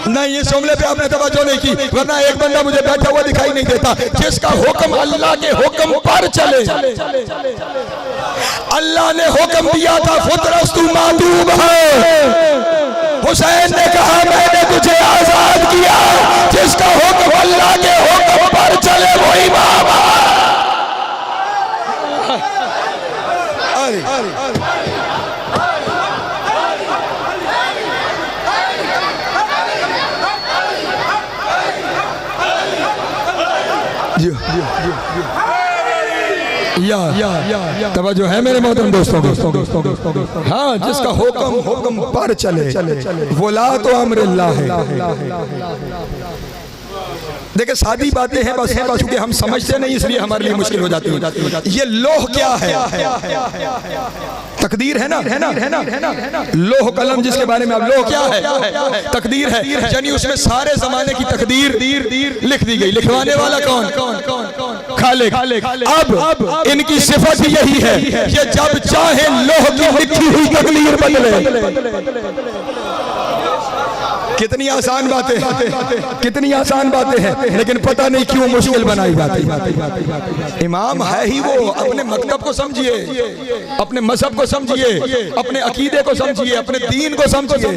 नहीं, इस जुमले पे आपने तवज्जो नहीं की, वरना एक बंदा मुझे बैठा हुआ दिखाई नहीं देता। जिसका हुक्म अल्लाह के हुक्म पर चले। अल्लाह ने हुक्म दिया था फुतरस्तु मादूब है, हुसैन ने कहा मैंने तुझे आजाद किया। जिसका हुक्म अल्लाह के हुक्म पर चले वो इमाम है। तवज्जो है मेरे मोहतरम दोस्तों। हाँ, जिसका हुक्म पर चले वलात अम्रिल्लाह है। देखिए सादी बातें हैं बस क्योंकि हम समझते नहीं इसलिए हमारे लिए मुश्किल हो जाती है। ये लोह क्या है? तकदीर है ना। लोह कलम जिसके बारे में अब लोह क्या है? तकदीर है, यानी उसमें सारे जमाने की तकदीर लिख दी गई। लिखवाने वाला कौन? खालिक। अब इनकी सिफत यही है, ये जब चाहे लोह की लिखी हुई तकदीर बदले। कितनी आसान बातें हैं, लेकिन पता नहीं क्यों मुश्किल बनाई जाती है। इमाम है ही वो। अपने मकतब को समझिए, अपने मजहब को समझिए, अपने अकीदे को समझिए, अपने दीन को समझिए।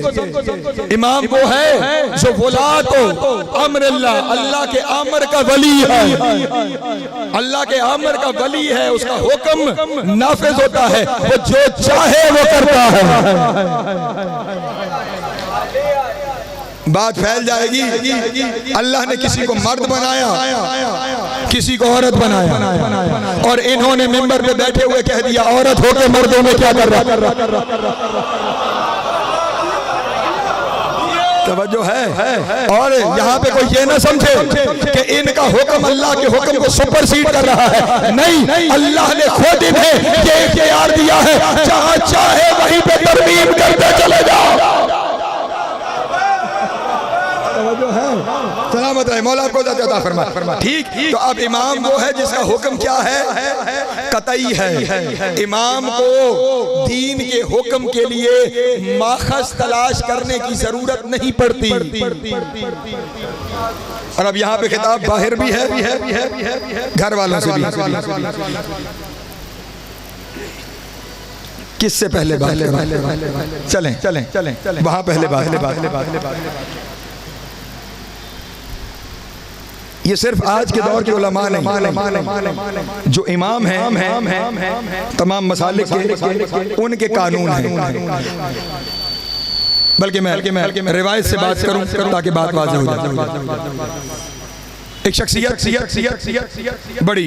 इमाम वो है जो वलात अम्रिल्लाह, अल्लाह के अमर का वली है। अल्लाह के अमर का वली है, उसका हुक्म नाफिज होता है, वो जो चाहे वो करता है। बात फैल जाएगी। अल्लाह ने किसी को मर्द बनाया, किसी को औरत बनाया, और इन्होंने मिंबर पे बैठे हुए कह दिया औरत होकर मर्दों में क्या कर रहा। तवज्जो है। और यहाँ पे कोई ये ना समझे कि इनका हुक्म अल्लाह के हुक्म को सुपरसीड कर रहा है। नहीं, अल्लाह ने खुद इन्हें ये इख्तियार दिया है, जहाँ चाहे वहीं पे तरमीम करते चले जाओ। सलामत रहे, मौला आपको अता फरमाए। ठीक, तो अब इमाम वो है जिसका हुक्म क्या है? कतई है। इमाम को दीन के हुक्म के लिए माखज़ तलाश करने की जरूरत नहीं पड़ती। और अब यहाँ पे खिताब बाहर भी है, घर वालों से भी। किससे पहले बात? चलें वहाँ पहले बात। ये सिर्फ आज के दौर के उलमा नहीं, जो इमाम हैं तमाम मसालिक के उनके कानून हैं। बल्कि मैं रिवायत से बात करूं ताकि बात वाज़ेह हो जाए। एक शख्सियत बड़ी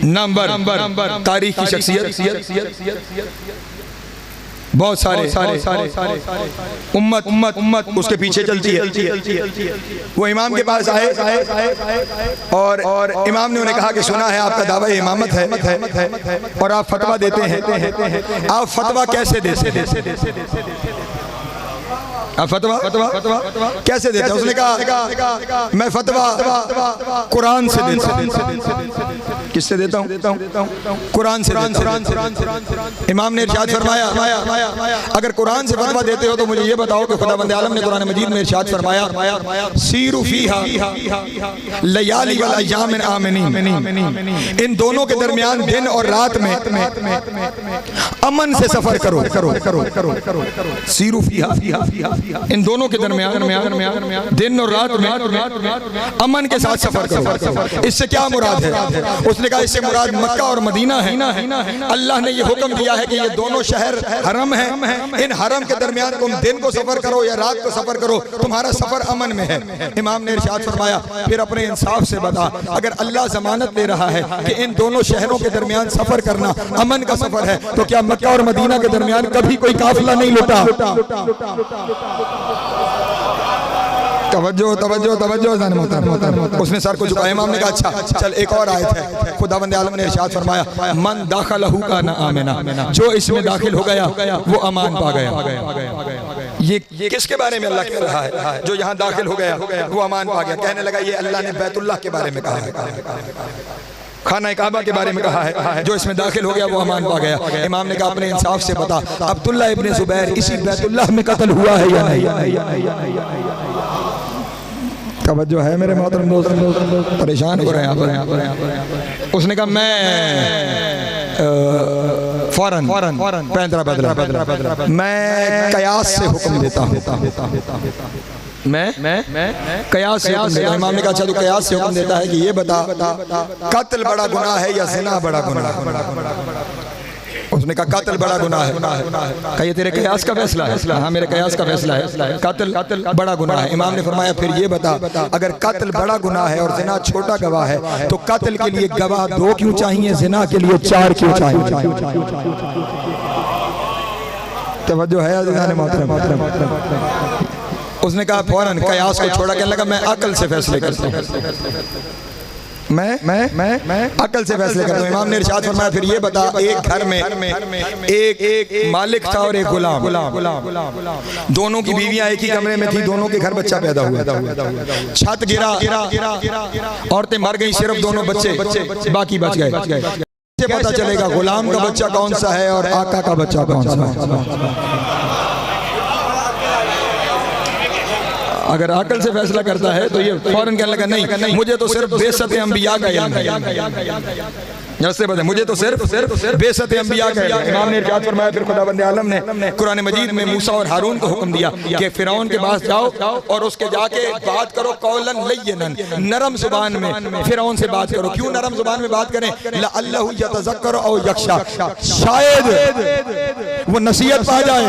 नामवर तारीख की शख्सियत, बहुत सारे उम्मत उसके पीछे चलती है। वो इमाम के पास आए और इमाम ने उन्हें कहा कि सुना है आपका दावा इमामत है और आप फतवा देते हैं, आप फतवा कैसे देते? आप फतवा कैसे देते? उसने कहा मैं फतवा कुरान से देता हूँ। किससे देता हूँ? कुरान से। इमाम ने इरशाद फरमाया अगर कुरान से फतवा देते हो तो मुझे ये बताओ कि खुदावंद आलम ने कुरान मजीद में इरशाद फरमाया सीरू फीहा लयाली वल अय्याम आमिनीन, इन दोनों के दरमियान दिन और रात में अमन से सफर करो। सीरू फीहा, इन दोनों के दरमियान दिन और रात में अमन के साथ सफर करो। इससे क्या मुराद है? उसने कहा इससे मुराद मक्का और मदीना है। अल्लाह ने ये हुक्म दिया है कि ये दोनों शहर हरम है, इन हरम के दरमियान तुम दिन को सफर करो या रात को सफर करो, तुम्हारा सफर अमन में है। इमाम ने इरशाद फरमाया फिर अपने इंसाफ से बता, अगर अल्लाह जमानत दे रहा है कि इन दोनों शहरों के दरमियान सफर करना अमन का सफर है, तो क्या मक्का और मदीना के दरमियान कभी कोई काफिला नहीं लुटा? तवज्जो उसने सर को झुकाया। इमाम ने कहा अच्छा चल एक और आयत है। खुदावंद आलम ने इरशाद फरमाया मन दाखलहू काना आमिना, जो इसमें दाखिल हो गया वो अमान पा गया। ये किसके बारे में अल्लाह कह रहा है? जो यहाँ दाखिल हो गया वो अमान पा गया। कहने लगा ये अल्लाह ने बैतुल्लाह के बारे में कहा है, खाना काबा के बारे में कहा है, जो इसमें दाखिल हो गया वो अमान पा गया। इमाम ने कहा अपने इंसाफ से बता अब्दुल्ला इब्ने जुबैर इसी बैतुल्लाह में कत्ल हुआ है या नहीं? तवज्जो है मेरे मोहतरम दोस्त, परेशान हो रहे हैं। उसने कहा मैं फौरन पैंतरा बदला, मैं कयास से हुक्म देता हूँ। मैं कयास से हुक्म देता हूँ। इमाम ने कहा अच्छा तू कयास से हुक्म देता है कि ये बता कत्ल बड़ा गुनाह है या ज़िना बड़ा गुनाह है? उसने कहा कत्ल बड़ा गुनाह है। कहा ये तेरे कयास का फैसला है? हाँ मेरे कयास का फैसला है, कत्ल बड़ा गुनाह है। इमाम ने फरमाया फिर ये बता अगर कत्ल बड़ा गुनाह है और ज़िना छोटा गवाह है तो कत्ल के लिए गवाह 2 क्यों चाहिए, ज़िना के लिए 4 क्यों चाहिए? तवज्जो है अज़ीज़ान मोहतरम। उसने कहा फौरन कयास को छोड़ा, कहने लगा मैं अकल से फैसले करता हूँ, मैं अकल से फैसले करता हूँ। इमाम ने इरशाद फरमाया फिर ये बता एक घर में एक मालिक था और एक गुलाम, दोनों की बीवियां एक ही कमरे में थी, दोनों के घर बच्चा पैदा हुआ, छत गिरा, औरतें मर गई, सिर्फ दोनों बच्चे बाकी बच गए। पता चलेगा गुलाम का बच्चा कौन सा है और आका का बच्चा कौन सा है? अगर अकल से फैसला करता है तो ये फौरन कहने लगा नहीं मुझे तो सिर्फ बेसत अंबिया का इल्म है, जैसे बता मुझे तो सिर्फ बेसत अंबिया का इल्म है। इमाम ने इरशाद फरमाया फिर खुदावंद आलम ने कुरान मजीद में मूसा और हारून को हुक्म दिया कि फिरौन के पास जाओ और उसके जाके बात करो कौलन लय्यनन, नरम जुबान में फिरौन से बात करो। क्यों नरम जुबान में बात करें? लअल्लहु यतज़क्करु औ यख्शा, शायद वो नसीहत पा जाए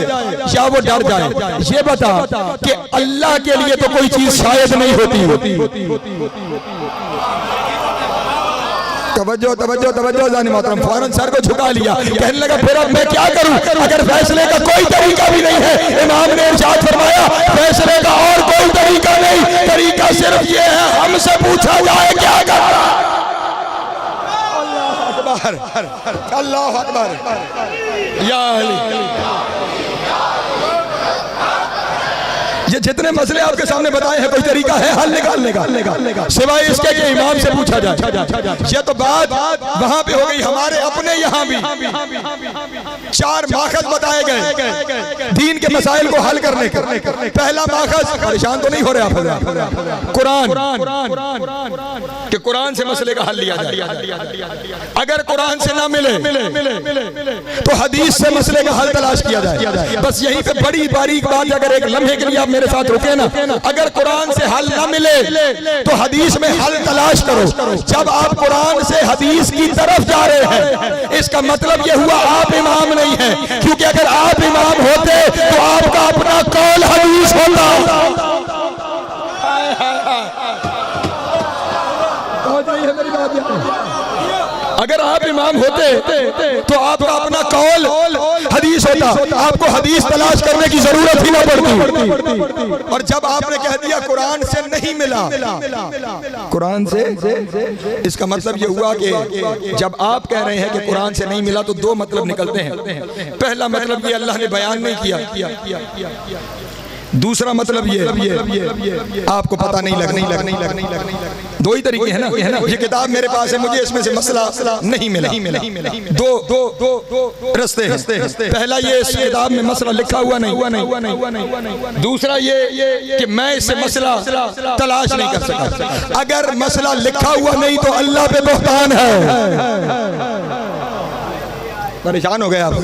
या वो डर जाए। ये बता कि अल्लाह के लिए तो कोई चीज शायद नहीं होती। तवज्जो जाने मोहतरम, फौरन सर को झुका लिया, कहने लगा फिर अब मैं क्या करूं अगर फैसले का कोई तरीका भी नहीं है? इमाम ने इरशाद फरमाया फैसले का और कोई तरीका नहीं, तरीका सिर्फ ये है हमसे पूछा जाए क्या करना। अल्लाह अकबर या अली। ये जितने मसले आपके सामने बताए हैं कोई तरीका है हल निकालने का सिवाय इसके कि इमाम से पूछा जाए? ये तो बात वहां पे हो गई। हमारे अपने यहाँ भी 4 माखज बताए गए दीन के मसाइल को हल करने के। पहला माखज, परेशान तो नहीं हो रहे आप? कुरान, कि कुरान से मसले का हल लिया जाए। अगर कुरान से ना मिले तो हदीस से मसले का हल तलाश किया जाए। बस यहीं पे बड़ी बारीक बात, अगर एक लम्हे के लिए आप मेरे साथ रुके ना, अगर कुरान से हल ना मिले तो हदीस में हल तलाश करो। जब आप कुरान से हदीस की तरफ जा रहे हैं, इसका मतलब यह हुआ आप इमाम नहीं है, क्योंकि अगर आप इमाम होते तो आपका अपना कौल हदीस होता। अगर आप इमाम होते तो आपका अपना कौल हदीस होता, आपको हदीस तलाश करने की जरूरत ही ना पड़ती। और जब आपने कह दिया कुरान से नहीं मिला, कुरान से, इसका मतलब ये हुआ कि जब आप कह रहे हैं कि कुरान से नहीं मिला तो दो मतलब निकलते हैं। पहला मतलब ये अल्लाह ने बयान नहीं किया, दूसरा मतलब ये आपको पता नहीं लगना। दो ही तरीके हैं ना। ये किताब मेरे पास है, मुझे इसमें से मसला नहीं मिला। दो रस्ते हैं। पहला ये इस किताब में मसला लिखा हुआ नहीं। दूसरा ये कि मैं इससे मसला तलाश नहीं कर सका। अगर मसला लिखा हुआ नहीं तो अल्लाह पे बहतान है। परेशान हो गया आप?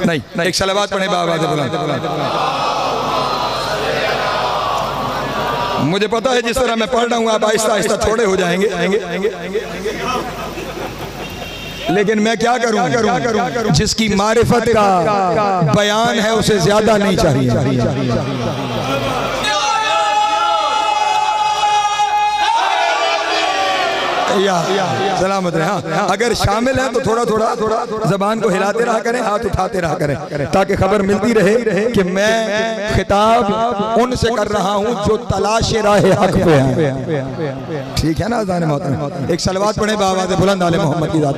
नहीं, एक सलावत पढ़े बाबा। मुझे पता है जिस तरह मैं पढ़ रहा हूँ आप आहिस्ता आहिस्ता थोड़े हो जाएंगे, लेकिन मैं क्या करूँ, जिसकी मारिफत का बयान है उसे ज्यादा नहीं चाहिए। सलामत रहे। हाँ, अगर शामिल है तो थोड़ा थोड़ा जबान को हिलाते रहा करें, हाथ उठाते रहा करें, ताकि खबर मिलती रहे कि मैं खिताब उनसे कर रहा हूँ जो तलाश राह हक पे हैं। ठीक है ना अज़ान मोहतरम? एक सलवात पढ़े बावाज़ बुलंद आले मोहम्मद की ज़ात।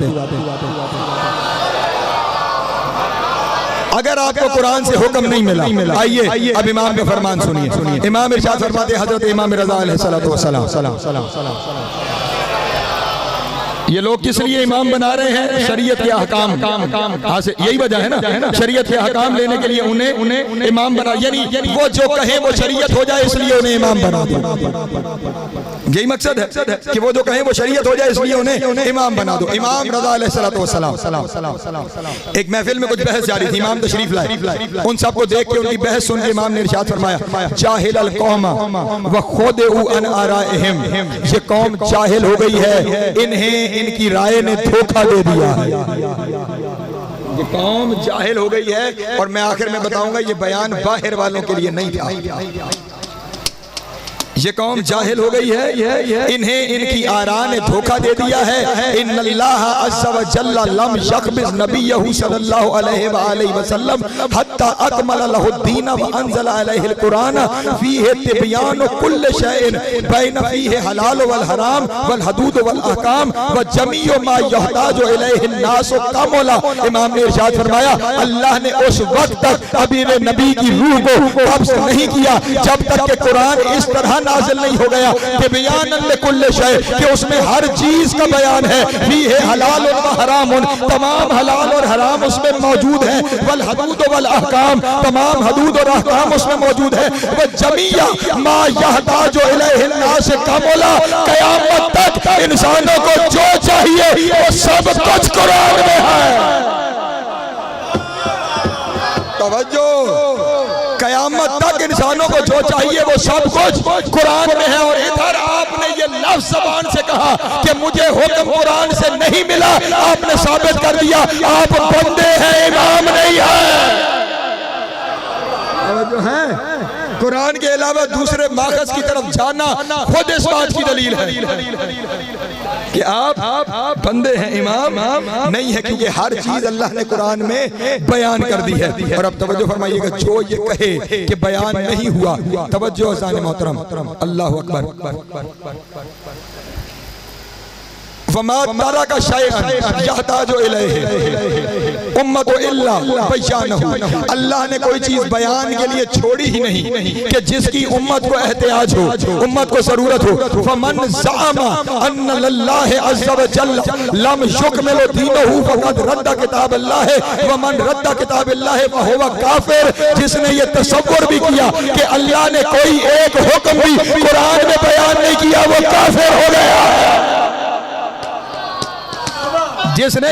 अगर आपको कुरान से हुक्म नहीं मिला, आइए अब इमाम का फरमान सुनिए। इमाम इरशाद फरमाते हैं, हजरत इमाम रज़ा अलैहिस्सलातु वस्सलाम, ये लोग किस लिए इमाम बना रहे हैं? शरीयत के अहकाम, यही वजह है ना, शरीयत के अहकाम लेने के लिए उन्हें इमाम बना, यानी वो जो कहे वो शरीयत हो जाए इसलिए उन्हें इमाम बना दो। यही मकसद है कि वो जो कहे वो शरीयत हो जाए इसलिए उन्हें इमाम बना दो। इमाम रज़ा अलैहिस्सलातु वस्सलाम, एक महफिल में कुछ बहस जारी थी, इमाम तशरीफ लाए। उन सबको देख के उनकी बहस सुन के इमाम ने इरशाद फरमाया, जाहिल कौम व खुदउ अन आराइहिम, ये कौम जाहिल हो गई है, इन्हें इनकी राय ने धोखा दे दिया है। ये कौम जाहिल हो गई है। और मैं आखिर में बताऊंगा ये बयान बाहर वालों के लिए नहीं था। ये कौम जाहिल हो गई है, इन्हें इनकी आरा ने धोखा दे दिया है। इन्नल्लाह अज़्ज़ा व जल्ला लम यक़बिज़ नबिय्यहु सल्लल्लाहु अलैहि वसल्लम हत्ता अकमल लहु दीन व अंज़ला अलैहिल कुरान फ़ीहि तिबयानु कुल्लि शैइन बैन फ़ीहि हलाल वल हराम वल हदूद वल अहकाम व जमीउ मा यहताजु इलैहि अन्नास कमला। इमाम ने इरशाद फरमाया, अल्लाह ने उस वक्त तक अमीर नबी की रूह को कब्ज़ नहीं किया जब तक कि कुरान इस तरह नाज़िल नहीं हो गया कि बयानन लिकुल्लि शै, कि उसमें हर चीज का बयान है। फ़ीहि हलाल व हराम, तमाम हलाल और हराम उसमें मौजूद है। वल हदूद वल अहकाम, तमाम हदूद और अहकाम उसमें मौजूद है। व जमीया मा यहताजु इलैहि अन्नास कमला, क़यामत तक इंसानों को जो चाहिए वो सब कुछ कुरान में है। तवज्जो, कयामत तक इंसानों को जो चाहिए वो सब कुछ कुरान में है। और इधर आपने ये लफ्ज़ ज़बान से कहा कि मुझे हुक्म कुरान से नहीं मिला, आपने साबित कर दिया आप बंदे हैं, इमाम नहीं है। जो है कुरान के अलावा दूसरे माखज़ की तरफ जाना खुद इस बात की दलील है कि आप बंदे हैं, इमाम नहीं है, क्योंकि हर चीज अल्लाह ने कुरान में बयान कर दी है। और अब तवज्जो फरमाइएगा, जो ये कहे कि बयान नहीं हुआ, तवज्जो अज़ान मोहतरम, अल्लाहु अकबर। फमा तरका शैअन यहताजु इलैहि उम्मतु इल्ला बयानहु, अल्लाह ने कोई चीज बयान के लिए छोड़ी ही नहीं कि जिसकी उम्मत को एहतियाज हो, उम्मत को जरूरत हो। फमन ज़अमा अन्न लिल्लाहि अज़्ज़ा व जल्ला लम युकमिल दीनहु फक़द रद्दा किताब अल्लाह व मन रद्दा किताब अल्लाह फहुवा काफिर, जिसने ये तसव्वुर भी किया कि अल्लाह ने कोई एक हुक्म भी कुरान में बयान नहीं किया वो काफिर हो गया। जिसने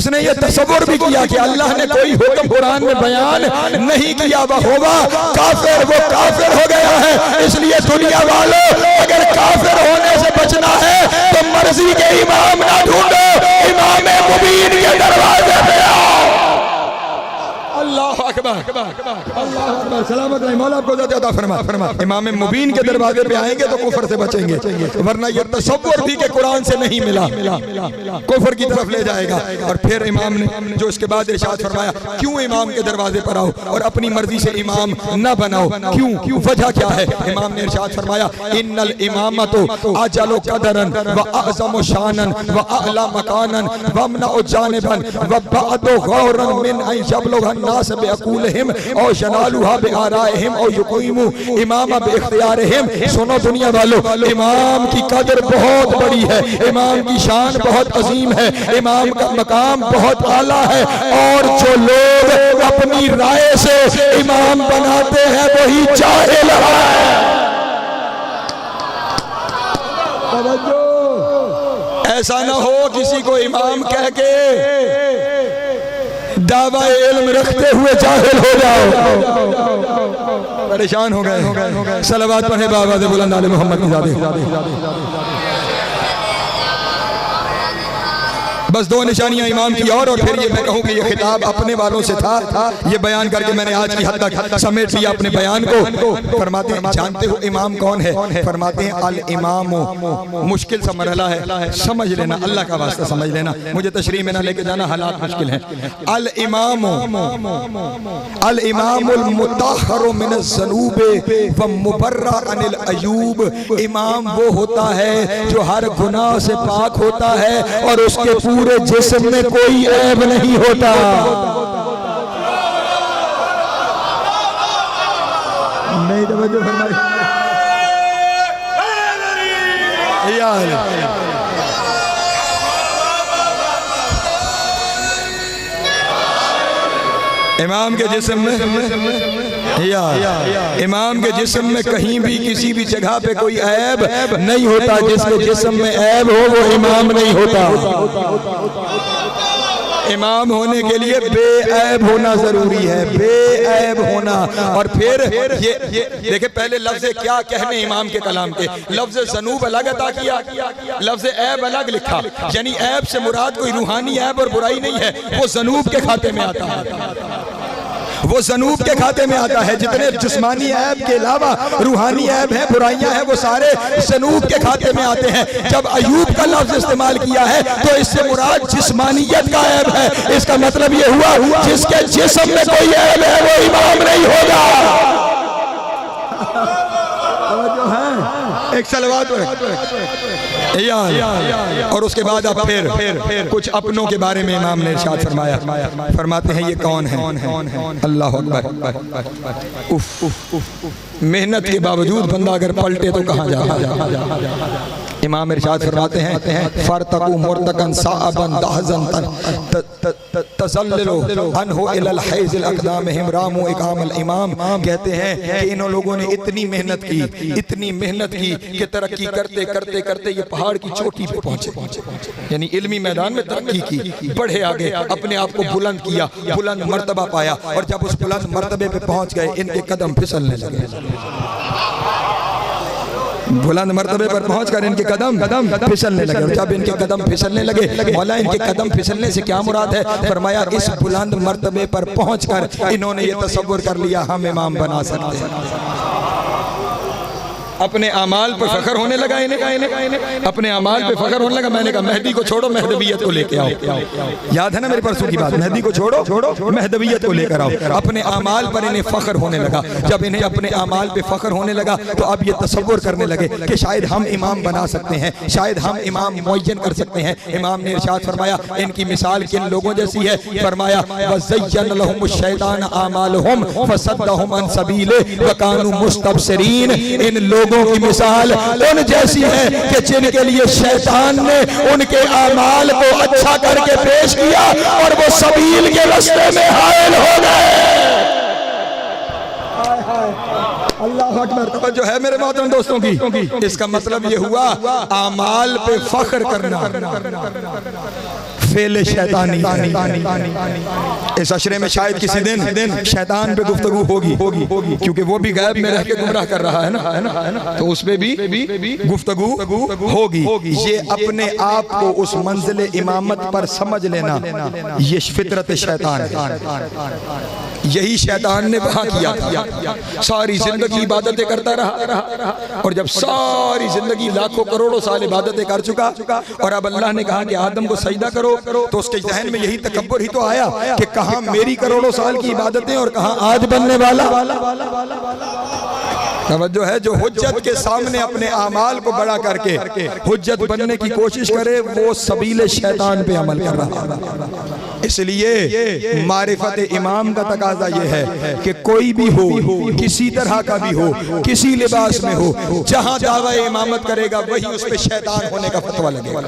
जिसने ये तसव्वुर भी किया कि अल्लाह ने कोई हुक्म कुरान में बयान नहीं किया वह होगा काफिर, वो काफिर हो गया है। इसलिए दुनिया वालों, अगर काफिर होने से बचना है तो मर्जी के इमाम ना ढूंढो, इमाम मुबीन के दरवाजे पे आओ। अल्लाह अकबर, अल्लाह अकबर, सलामत रहे मौला आपको ज़्यादा फरमा। इमाम मुबीन के दरवाजे पे आएंगे तो कुफर से बचेंगे, वरना ये तसव्वुर भी के कुरान से नहीं मिला, कुफर की तरफ ले जाएगा। और फिर इमाम ने जो इसके बाद इरशाद फरमाया, क्यों इमाम के दरवाजे पर आओ और अपनी मर्जी से इमाम न बनाओ, क्यों, वजह क्या है? इमाम ने इरशाद फरमाया, इन्नल इमामतु अजलु कदरन व अअज़मु शानन व अअला मकानन व अमनउ जानिबन व बअदु गौरन मिन अन यबलुगन नास बिअक़ूलिहिम औ यनालुहा बिआराइहिम औ युक़ीमु इमामा बिइख्तियारिहिम। सुनो दुनिया वालों, इमाम की कदर बहुत बड़ी है, इमाम की शान बहुत अजीम है, इमाम का मकाम बहुत आला है। और जो लोग अपनी राय से इमाम बनाते हैं वही जाहिल है। ऐसा ना हो किसी को इमाम कह के दावा इल्म रखते हुए जाहिल हो जाओ। परेशान हो गए। सलावत पढ़े बाबा दे बुलंद आले मोहम्मद की ज़ात। बस दो निशानियां इमाम की और फिर ये मैं कहूँ कि ये खिताब अपने वालों से था। ये बयान करके मैंने आज की हद तक समेट लिया अपने बयान को। फरमाते हैं, जानते हो इमाम कौन है? फरमाते हैं अल इमाम। मुश्किल सा मरहला है, समझ लेना, अल्लाह का वास्ता समझ लेना, मुझे तशरीह में ना लेके जाना, हालात मुश्किल हैं। अल इमाम, अल इमामुल मुताहहरु मिनज़ ज़ुनूबि व मुबर्रा अनिल अयूब। इमाम वो होता है जो हर गुनाह से पाक होता है और उसके पूरे जिस्म में कोई ऐब नहीं होता। नहीं तवज्जो फरमाई यार। इमाम के जिस्म में यार, इमाम के जिस्म में कहीं भी किसी भी जगह पे कोई ऐब नहीं होता। जिसके जिस्म में ऐब हो वो इमाम नहीं होता। इमाम होने के लिए बेऐब होना जरूरी है, बेऐब होना। और फिर ये देखे, पहले लफ्ज़ क्या कहने इमाम के कलाम के, लफ्ज़ ज़नूब अलग अता किया, लफ्ज़ ऐब अलग लिखा। यानी ऐब से मुराद कोई रूहानी ऐब और बुराई नहीं है, वो ज़नूब के खाते में आता है, वो ज़नूब के खाते में आता है। जितने जिस्मानी ऐब के अलावा रूहानी ऐब है, बुराइयां हैं, वो सारे ज़नूब के खाते में आते हैं। जब अयूब का लफ्ज़ इस्तेमाल किया है तो इससे मुराद जिस्मानियत का ऐब है। इसका मतलब ये हुआ जिसके जिस्म में कोई ऐब है वो इमाम नहीं होगा। एक सलवात और उसके बाद अब फिर कुछ अपनों के बारे में इमाम ने इरशाद फरमाया। फरमाते हैं ये कौन है? अल्लाह अकबर। मेहनत के बावजूद बंदा अगर पलटे तो कहाँ जा। इमाम इरशाद फरमाते हैं फरतकू मुर्तकन साअबन दहजन तसल्लु अनहु इलल हैज़िल अक़दामिहिम रामू इकामल इमाम। कहते हैं कि इन लोगों ने इतनी मेहनत की, इतनी मेहनत की कि तरक्की करते करते करते ये पहाड़ की चोटी पे पहुंचे। यानी इल्मी मैदान में तरक्की की, बढ़े आगे, अपने आप को बुलंद किया, बुलंद मर्तबा पाया। और जब उस बुलंद मर्तबे पे पहुंच गए इनके कदम फिसलने लगे। बुलंद मर्तबे पर पहुंचकर इनके कदम फिसलने लगे। जब इनके कदम फिसलने लगे, मौला इनके कदम फिसलने से क्या मुराद है? फरमाया इस बुलंद मर्तबे पर पहुंचकर इन्होंने ये तसव्वुर कर लिया हम इमाम बना सकते हैं। अपने अमाल पर फखर होने लगा इन्हें, अपने अमाल पे फखर होने लगा। मैंने कहा मेहदी को छोड़ो, महदवियत को लेके आओ। याद है ना मेरे परसों की बात, मेहदी को छोड़ो महदवियत को लेकर आओ। अपने अमाल पर इन्हें फखर होने लगा। जब इन्हें अपने अमाल पे फखर होने लगा तो अब ये तसव्वुर करने लगे कि शायद हम इमाम बना सकते हैं, शायद हम इमाम मुअय्यन कर सकते हैं। इमाम ने इरशाद फरमाया इनकी मिसाल किन लोगों जैसी है? फरमाया वज़य्यन लहुमुश शैतान आमालहुम फसद्दहुम अन सबीले व कानू मुस्तबसिरीन। इन लोगों की मिसाल उन जैसी है कि जिनके लिए शैतान ने उनके आमाल को अच्छा करके पेश किया और वो सबील के रास्ते में हायल हो गए। अल्लाह अकबर। तवज्जो है मेरे मोहतरम दोस्तों की। इसका मतलब ये हुआ आमाल पे फख्र करना फेल शैतानी। इस अशरे में शायद किसी दिन शैतान पे गुफ्तगू होगी, क्योंकि वो भी गैब में रह के गुमराह कर रहा है ना, तो उस पे भी गुफ्तगू होगी। ये अपने आप को उस मंजिल इमामत पर समझ लेना, ये फितरत शैतान है। यही शैतान ने वहां किया था। सारी जिंदगी इबादतें करता रहा, और जब सारी जिंदगी लाखों करोड़ों साल इबादतें कर चुका और अब अल्लाह ने कहा कि आदम को सजदा करो, तो उसके जहन में यही तकब्बुर ही तो आया कि कहां मेरी करोड़ों साल की इबादतें और कहां आज बनने वाला। तवज्जो है, जो हुज्जत के सामने अपने आमाल को बड़ा करके हुज्जत बनने की कोशिश करे, वो सबीले शैतान पे अमल कर रहा है। इसलिए मारिफत इमाम का तकाजा ये है कि कोई भी हो, किसी तरह का भी हो, किसी लिबास में हो, जहां दावा इमामत करेगा वही उस पे शैतान होने का फतवा लगेगा।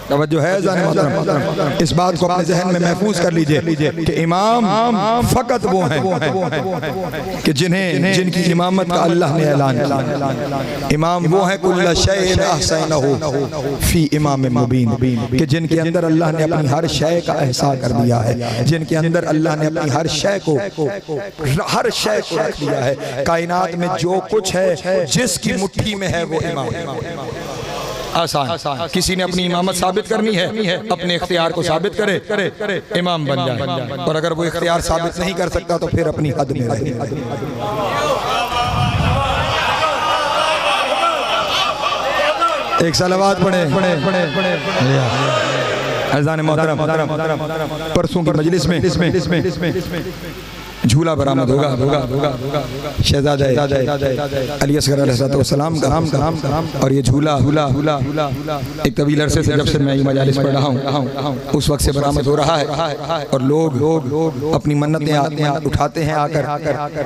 तवज्जो है जाने मोहतरम, इस बात को अपने जहन में महफूज कर लीजिए कि इमाम फकत वो हैं कि जिनकी इमामत का अल्लाह ने ऐलान किया। इमाम वो है कुल्ल शैइन अहसनहु फी इमाम मुबीन, कि जिनके अंदर अल्लाह ने अपनी हर शय का एहसास कर दिया है, जिनके अंदर अल्लाह ने अपनी हर शय को रख दिया है। कायनात में जो कुछ है, जिसकी मुट्ठी में है, वो इमाम है। आसान। किसी ने अपनी इमामत साबित करनी है, अपने इख्तियार को साबित करे, इमाम बन जाए। और अगर वो इख्तियार साबित नहीं कर सकता तो फिर अपनी हद में रहे। एक सलावत पढ़े। अज़ान मोहतरम, परसों की मजलिस में झूला बरामद होगा शहजादा अली असगर अलैहिस्सलाम का। और ये झूला एक तवील अरसे से, जब से मैं ये मजालिस पढ़ रहा हूँ, उस वक्त से बरामद हो रहा है। और लोग अपनी मन्नतें उठाते हैं आकर,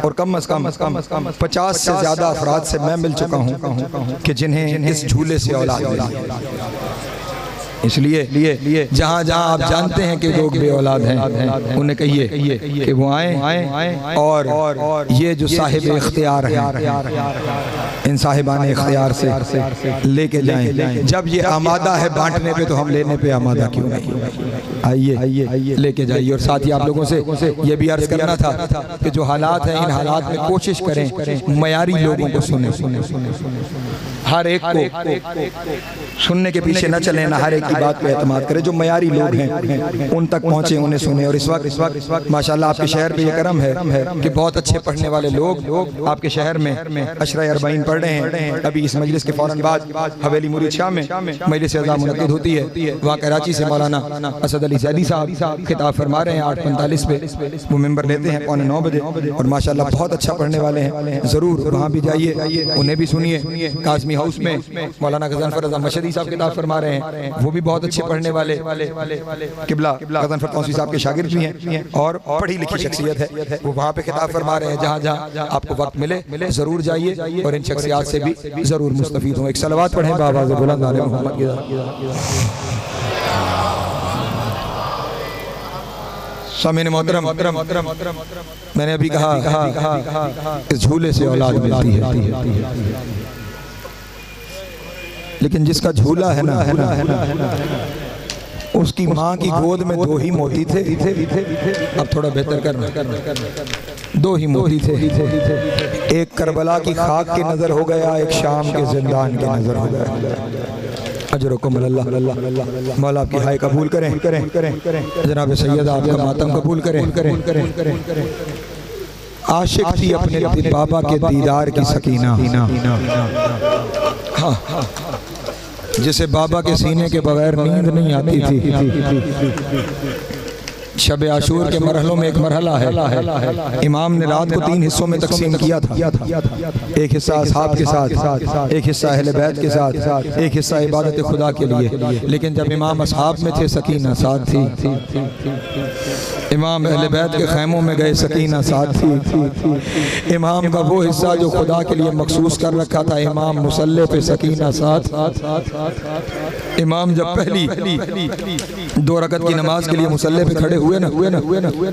और कम अज़ कम 50 से ज़्यादा अफराद से मैं मिल चुका हूँ कि जिन्हें इस झूले से औलाद मिली। इसलिए जहाँ जहाँ आप जानते हैं कि लोग बे औलाद हैं, उन्हें कहिए कि वो आए और ये जो साहिब इख्तियार हैं, इन साहिबान इख्तियार से लेके जाएं। जब ये आमादा है बांटने पे, तो हम लेने पे आमादा क्यों नहीं? आइए लेके जाइए। और साथ ही आप लोगों से ये भी अर्ज करना था कि जो हालात हैं, इन हालात में कोशिश करें मयारी लोगों को सुने। हर एक को सुनने के पीछे न चले, ना हर एक की बात पे एतमाद करें। जो मयारी लोग हैं उन तक पहुँचे, उन्हें सुने। और इस वक्त माशाल्लाह आपके शहर पे ये करम है कि बहुत अच्छे पढ़ने वाले लोग आपके शहर में अशरा अरबाइन पढ़ रहे हैं। अभी इस मजलिस के फौरन बाद हवेली मुरीद शाह में मजलिस अज़ा मुनक़्क़िद होती है। वहाँ कराची से मौलाना असद अली ज़ैदी साहब खिताब फरमा रहे हैं 8:45 पे। वो मेंबर लेते हैं 8:45 बजे, और माशाल्लाह बहुत अच्छा पढ़ने वाले हैं। ज़रूर वहाँ भी जाइए, उन्हें भी सुनिए। काज़मी हाउस में मौलाना गज़नफ़र रज़ा मशहदी साहब खिताब फरमा रहे हैं, वो भी बहुत अच्छे पढ़ने वाले किबला गज़नफ़र तौसी साहब के शागिर्द भी हैं और पढ़ी लिखी शख्सियत है। वो वहाँ पे खिताब फरमा रहे हैं। जहाँ जहाँ आपको वक्त मिले ज़रूर जाइए और इन शख्सियात से भी ज़रूर मुस्तफ़ीद हों। एक सलवात पढ़ें बावाज़ बुलंद आले मोहम्मद की। सामीन मोहतरम, मैंने अभी कहा इस झूले से औलाद मिलती है, लेकिन जिसका झूला है ना, उसकी माँ की गोद में 2 ही मोती थे। अब थोड़ा बेहतर करना, 2 ही मोती थे। एक करबला की खाक के नजर हो गया, एक शाम के जिंदान के नजर हो गया। अजरकुम अल्लाह, मौला आपकी हाय कबूल करें। जनाब सैयद आपका मातम कबूल करें। आशिक थी अपने बाबा के दीदार की सकीना, जिसे बाबा के सीने के बगैर नींद नहीं आती थी। शब आशूर के मरहलों में एक मरहला है। इमाम ने रात को 3 हिस्सों में तकसीम किया था। एक हिस्सा असहाब के साथ, एक हिस्सा अहले बैत के साथ, एक हिस्सा इबादत खुदा के लिए। लेकिन जब इमाम असहाब में थे, सकीना साथ थी। इमाम अहले बैत के खैमों में गए, सकीना साथ थी। इमाम का वो हिस्सा जो खुदा के लिए मखसूस कर रखा था, इमाम मुसल्ले पे, सकीना साथ। इमाम जब पहली 2 रकत की नमाज के लिए मुसल्ले पे खड़े हुए ना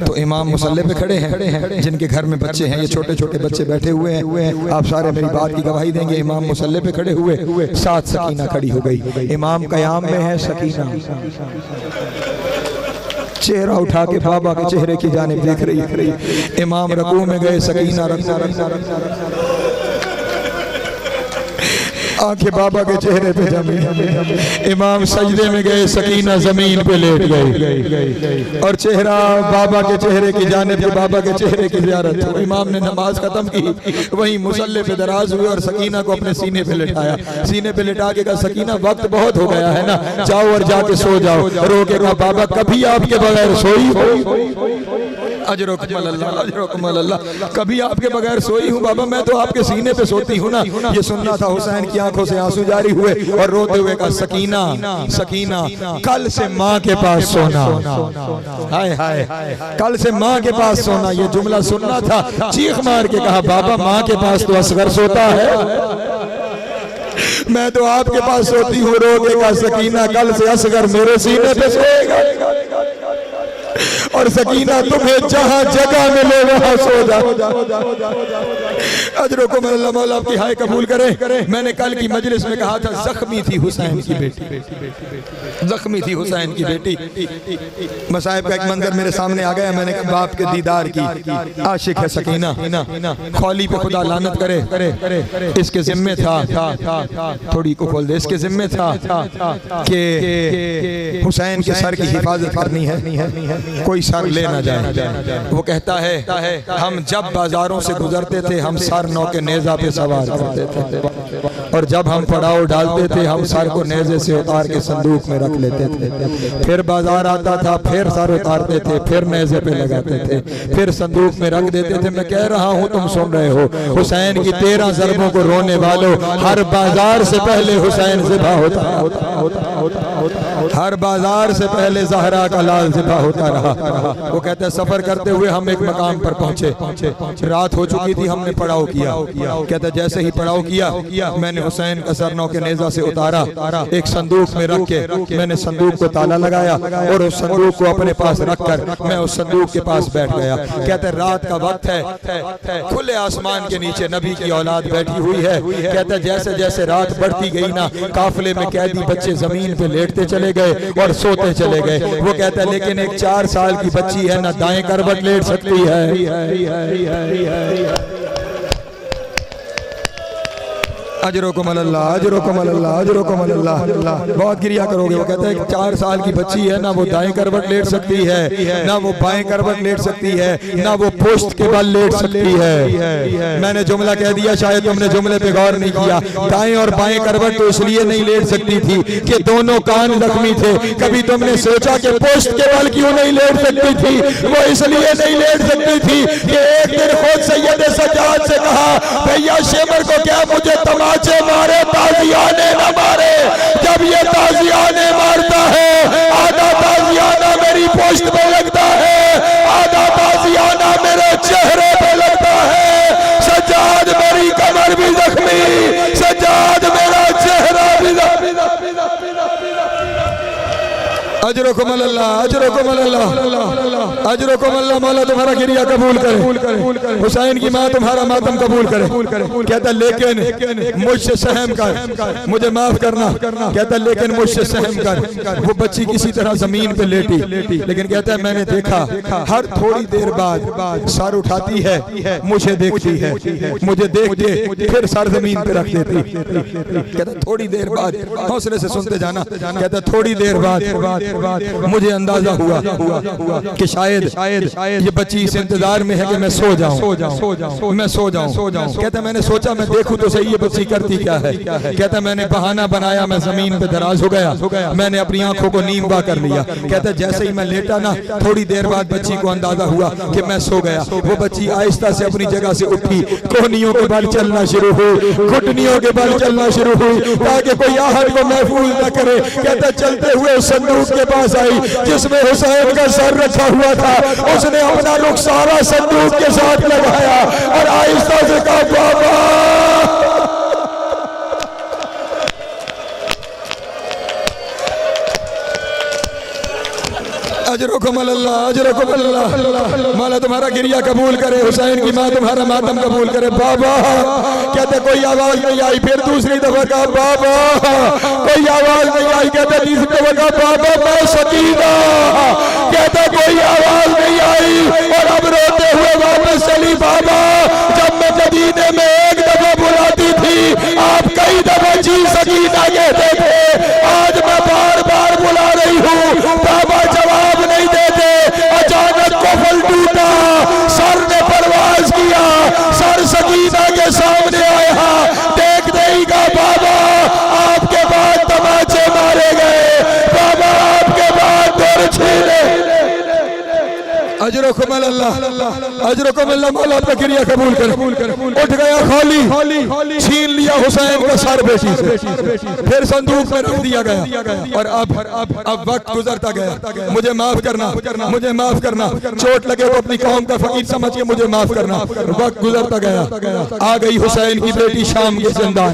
तो इमाम मुसल्ले पे खड़े हैं, जिनके घर में बच्चे हैं, ये छोटे छोटे बच्चे बैठे हुए हैं, आप सारे मेरी बात की गवाही देंगे। इमाम मुसल्ले पे खड़े हुए, साथ सकीना खड़ी हो गई। इमाम कयाम में है, सकीना चेहरा उठा के बाबा के चेहरे की जानिब देख रही। इमाम रकू में गए, सकीना रकू आंखें बाबा के चेहरे पे जमी। इमाम सजदे में गए, सकीना जमीन पे लेट गई और चेहरा बाबा के चेहरे की जानिब, बाबा के चेहरे की ज़ियारत हो। इमाम ने नमाज खत्म की, वहीं मुसल्ले पे दराज हुए और सकीना को अपने सीने पे लिटाया। सीने पे लिटा के कहा, सकीना वक्त बहुत हो गया है ना, जाओ और जाके सो जाओ। रो के कहा, बाबा कभी आपके बगैर सोई अल्लाह, कभी आपके बगैर सोई हूँ बाबा, मैं तो आपके सीने पे सोती हूँ ना। ये सुनना था। हुसैन की आंखों से आंसू जारी हुए और रोते हुए कहा, सकीना सकीना कल से माँ के पास सोना, हाय हाय कल से माँ के पास सोना। ये जुमला सुनना था। चीख मार के कहा, बाबा माँ के पास तो असगर सोता है, मैं तो आपके पास सोती हूँ। रो के कहा, सकीना कल से असगर मेरे सीने पे सोएगा और सकीना तुम्हें जहां जगह मिले वहां सो जाओ। अजरों को अल्लाह मौला आपकी हाय कबूल करे। मैंने कल की मजलिस में कहा था, जख्मी थी हुसैन की बेटी, जख्मी थी हुसैन की बेटी। मसाइब का एक मंजर मेरे सामने आ गया। मैंने कहा, बाप के दीदार की आशिक है सकीना, खौली पे खुदा लानत करे, इसके जिम्मे था, थोड़ी को खोल दे, इसके जिम्मे था कि हुसैन के सर की हिफाजत करनी है, कोई सर ले ना जाए। वो कहता है, हम जब बाजारों से गुजरते थे हम सर नौ के नेजा पे सवार करते थे और जब हम पड़ाव डालते थे हम सर को नेजे से उतार के संदूक में रख लेते थे। फिर बाजार आता था, फिर सर उतारते थे, फिर नेजे पे लगाते थे, फिर संदूक में रख देते थे। मैं कह रहा हूँ, तुम सुन रहे हो। हुसैन की 13 ज़रबों को रोने वालों, हर बाजार से पहले हुसैन ज़िबा होता, हर बाजार से पहले ज़हरा का लाल ज़िबा होता रहा। वो कहते हैं, सफर करते हुए हम एक मकाम पर पहुंचे, रात हो चुकी थी, हमने पड़ाव किया। कहते जैसे ही पड़ाव किया मैंने हुसैन का सर नौ के नेजा से उतारा, एक संदूक में रख के मैंने संदूक को ताला लगाया और उस संदूक को अपने पास रखकर मैं उस संदूक के पास बैठ गया। कहते रात का वक्त है, खुले आसमान के नीचे नबी की औलाद बैठी हुई है। कहते जैसे जैसे रात बढ़ती गई ना, काफिले में कैदी बच्चे जमीन पे लेटते चले गए और सोते चले गए। वो कहता है, लेकिन एक 4 साल की बच्ची है ना, दाएं करवट लेट सकती है। अजरोकुम अल्लाह, अजरोकुम अल्लाह, अजरोकुम अल्लाह। बहुत गिरिया करोगे। वो कहता है 4 साल की बच्ची है ना, वो दाएं करवट लेट सकती है, ना वो बाएं करवट लेट सकती है, ना वो पुश्त के बल लेट सकती है। मैंने जुमला कह दिया, शायद तुमने जुमले पे गौर नहीं किया। दाएं और बाएं करवट तो इसलिए नहीं लेट सकती थी कि दोनों कान जख्मी थे। कभी तुमने सोचा कि पुश्त के बल क्यों नहीं लेट सकती थी? वो इसलिए नहीं लेट सकती थी कि एक दिन खुद सैयद सज्जाद से कहा, भैया शेमर को क्या मुझे तमाचे मारे, ताजियाने न मारे। जब ये ताजियाने मारता है, आधा ताजियाना मेरी पोस्ट पे लगता है, आधा ताजियाना मेरे चेहरे पे लगता है। सज्जाद मेरी कमर भी जख्मी, सज्जाद मेरा चेहरा भी जख्मी। अजरोकुम अल्लाह, अजरोकुम अल्लाह, अजरोकुम अल्लाह। मौला तुम्हारा गिरिया कबूल करे, हुसैन की माँ तुम्हारा मातम कबूल करे। कहता लेकिन मुझसे सहम कर, मुझे माफ करना। कहता लेकिन मुझसे सहम कर। वो बच्ची किसी तरह जमीन पे लेटी, लेकिन कहता है मैंने देखा हर थोड़ी देर बाद सर उठाती है, मुझे देखती है, मुझे देख के फिर सर जमीन पे रख देती। कहता थोड़ी देर बाद, हौसले से सुनते जाना। कहता थोड़ी देर बाद मुझे अंदाजा हुआ कि शायद ये बच्ची इस इंतजार में है कि मैं सो जाऊं, मैं सो जाऊं। कहता मैंने सोचा मैं देखूं तो सही ये बच्ची करती क्या है। कहता मैंने बहाना बनाया, मैं जमीन पे दराज हो गया, मैंने अपनी आंखों को नींबा कर लिया। कहता जैसे ही मैं लेटा ना, थोड़ी देर बाद बच्ची को अंदाजा हुआ कि मैं सो गया। वो बच्ची आहिस्ता से अपनी जगह से उठी, कोहनियों के बल चलना शुरू हुई, घुटनियों के बल चलना शुरू हुई ताकि कोई आहट को महफूज न करे। कहता चलते हुए उस संदूक के पास आई जिसमें हुसैन का सर रखा हुआ था। उसने अपना रुख सारा संदूक के साथ लगाया और आहिस्ता से कहा बाबा। मौला तुम्हारा गिरिया कबूल करे, हुसैन की माँ तुम्हारा मातम कबूल करे। बाबा कहते कोई आवाज नहीं आई, फिर दूसरी दफा कहा बाबा, कोई आवाज नहीं आई, कहते तीसरी दफा कहा बाबा मैं सकीना, कहते कोई आवाज नहीं आई, और अब रोते हुए वापस चली। बाबा जब मैं मदीने में एक दफा बुलाती थी आप कई दफा जी सकीना कहते थे, आज मैं बार बार बुला रही हूँ, बाबा जवाब नहीं देते। अचानक कफल टूटा, सर ने परवाज किया, सर सकीना के सामने आया, देखते ही का बाबा आपके बाद तमाचे मारे गए, बाबा आपके बाद दौर छीने। अजरकुम अल्लाह, अजरकुम अल्लाह, मौला अपना क्रिया कबूल कर। उठ गया खाली, छीन लिया हुसैन का सर बेटी से, फिर संदूक में रख दिया गया। और अब वक्त गुजरता गया, मुझे माफ करना, मुझे माफ करना, चोट लगे तो अपनी कौम का फकीर समझ के मुझे माफ करना। वक्त गुजरता गया, आ गई हुसैन की बेटी शाम के जिंदान,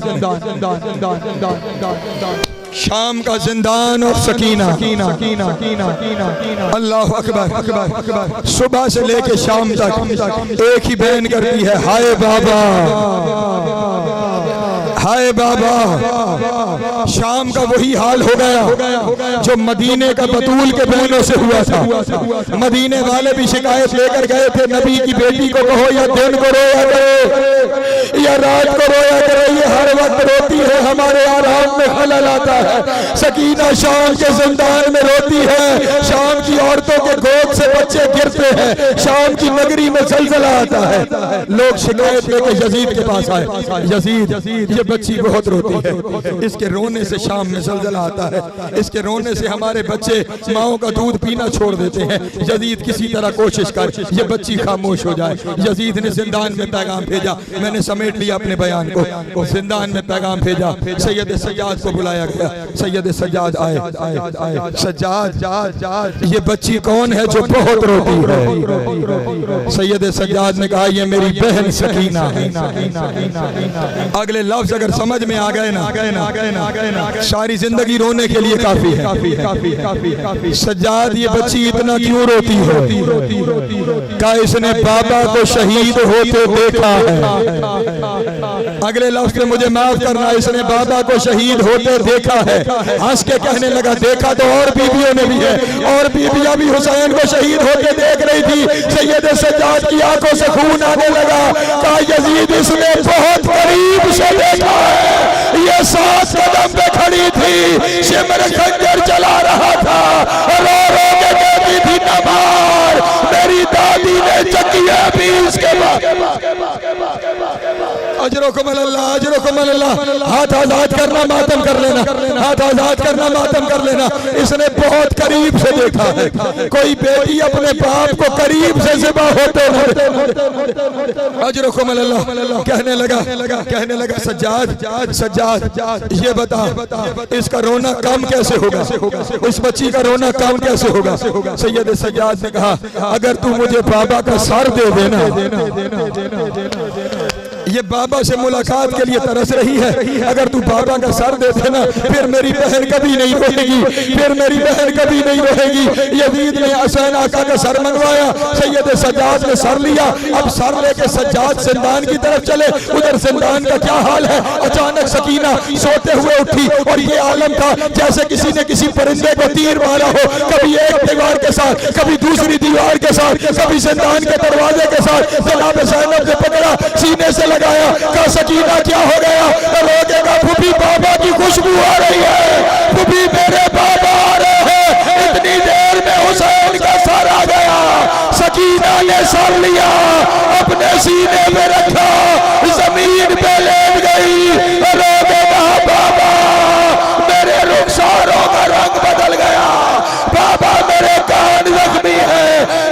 शाम का जिंदान और सकीना। अल्लाह अकबर। सुबह से लेके शाम तक एक ही बहन करती है, हाय बाबा, हाय बाबा। शाम का वही हाल हो गया जो मदीने का बतूल के बहनों से हुआ था। मदीने वाले भी शिकायत लेकर गए थे, नबी की बेटी को कहो या दिन को रोया करे या रात को रोया करे, ये हर वक्त रोती है, हमारे आराम में खलल आता है। सकीना शाम के जिंदान में रोती है, शाम की औरतों के गोद से बच्चे गिरते हैं, शाम की नगरी में जलजला आता है। लोग शिकायत लेके यजीद के पास आए, यजीद ये बच्ची बहुत रोती है, इसके रोने से शाम में जलजला आता है, इसके रोने से हमारे बच्चे माओ का दूध पीना छोड़ देते हैं। यजीद किसी तरह कोशिश कर ये बच्ची खामोश हो जाए। यजीद ने जिंदान में पैगाम भेजा, मैंने समेट लिया अपने बयान को, जिंदान में पैगाम भेजा। सैयद सज्जाद को बुलाया गया, सैयद सज्जाद आए। सज्जाद ये बच्ची कौन है जो बहुत रोती है? सैयद सज्जाद ने कहा ये मेरी बहन सकीना है। अगले लफ्ज अगर समझ में आ गए ना, सारी जिंदगी रोने के लिए काफी है। सज्जाद ये बच्ची इतना क्यों रोती है? क्या इसने बाबा को शहीद होते देखा है? अगले लफ्ज में मुझे माफ करना, इसने बाबा को शहीद होते देखा है। हंस के कहने लगा देखा तो और बीवियों ने भी है, और बीवियां भी हुसैन को शहीद होते देख रही थी। सैयद सज्जाद की आंखों से खून आने लगा, कहा यजीद इसने बहुत करीब से देखा है, ये 7 कदम पे खड़ी थी, शिमर खंजर चला रहा था, रो रो के कहती थी न मार, मेरी दादी ने चकिया भी इसके बाद। अजरकुम अल्लाह, अजरकुम अल्लाह। हाथ आजाद करना, मातम कर लेना, हाथ आजाद करना, मातम कर लेना। इसने बहुत करीब से देखा है, कोई बेटी अपने बाप को करीब से ज़िबा होते हैं। अजरकुम अल्लाह। कहने लगा सज्जाद ये बता इसका रोना कम कैसे होगा, इस बच्ची का रोना कम कैसे होगा? सैयद सज्जाद ने कहा अगर तू मुझे बाबा का सर दे देना, ये बाबा से मुलाकात के लिए तरस रही है, अगर तू बाबा का सर दे देना फिर मेरी बहन कभी नहीं रोएगी, फिर मेरी बहन कभी नहीं रोएगी। यजीद ने हुसैन आका का सर मंगवाया, सैयद सज्जाद ने सर लिया। अब सर लेके सज्जाद जिंदान की तरफ चले, उधर जिंदान का क्या हाल है? अचानक सकीना सोते हुए उठी और ये आलम था जैसे किसी ने किसी परिंदे को तीर मारा हो, कभी एक दीवार के साथ, कभी दूसरी दीवार के साथ, कभी जिंदान के दरवाजे के साथ। जनाब ज़ैनब ने पकड़ा, सीने से लगाया, कहा सकीना क्या हो गया? रोकेगा फूफी, बाबा की खुशबू आ रही है, फूफी मेरे बाबा आ रहे हैं। इतनी देर में हुसैन का सर आ गया, सकीना ने सर लिया, अपने सीने में रखा, जमीन पे लेट गई। रोकेगा बाबा, मेरे रुखसारों का रंग बदल गया, बाबा मेरे कान जख्मी है,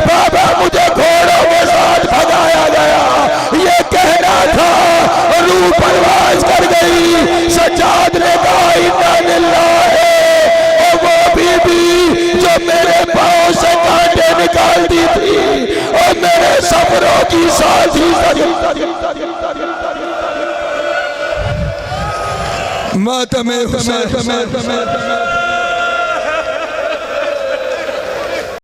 बाबा मुझे घोड़ों के साथ भगाया गया। ये कहना था, रूह परवाज कर गई। सज्जाद ने कहा इन्ना लिल्लाहि, और वो बीबी जो मेरे पांव से कांटे निकालती थी और मेरे सफरों की साथी मातम हुसैन।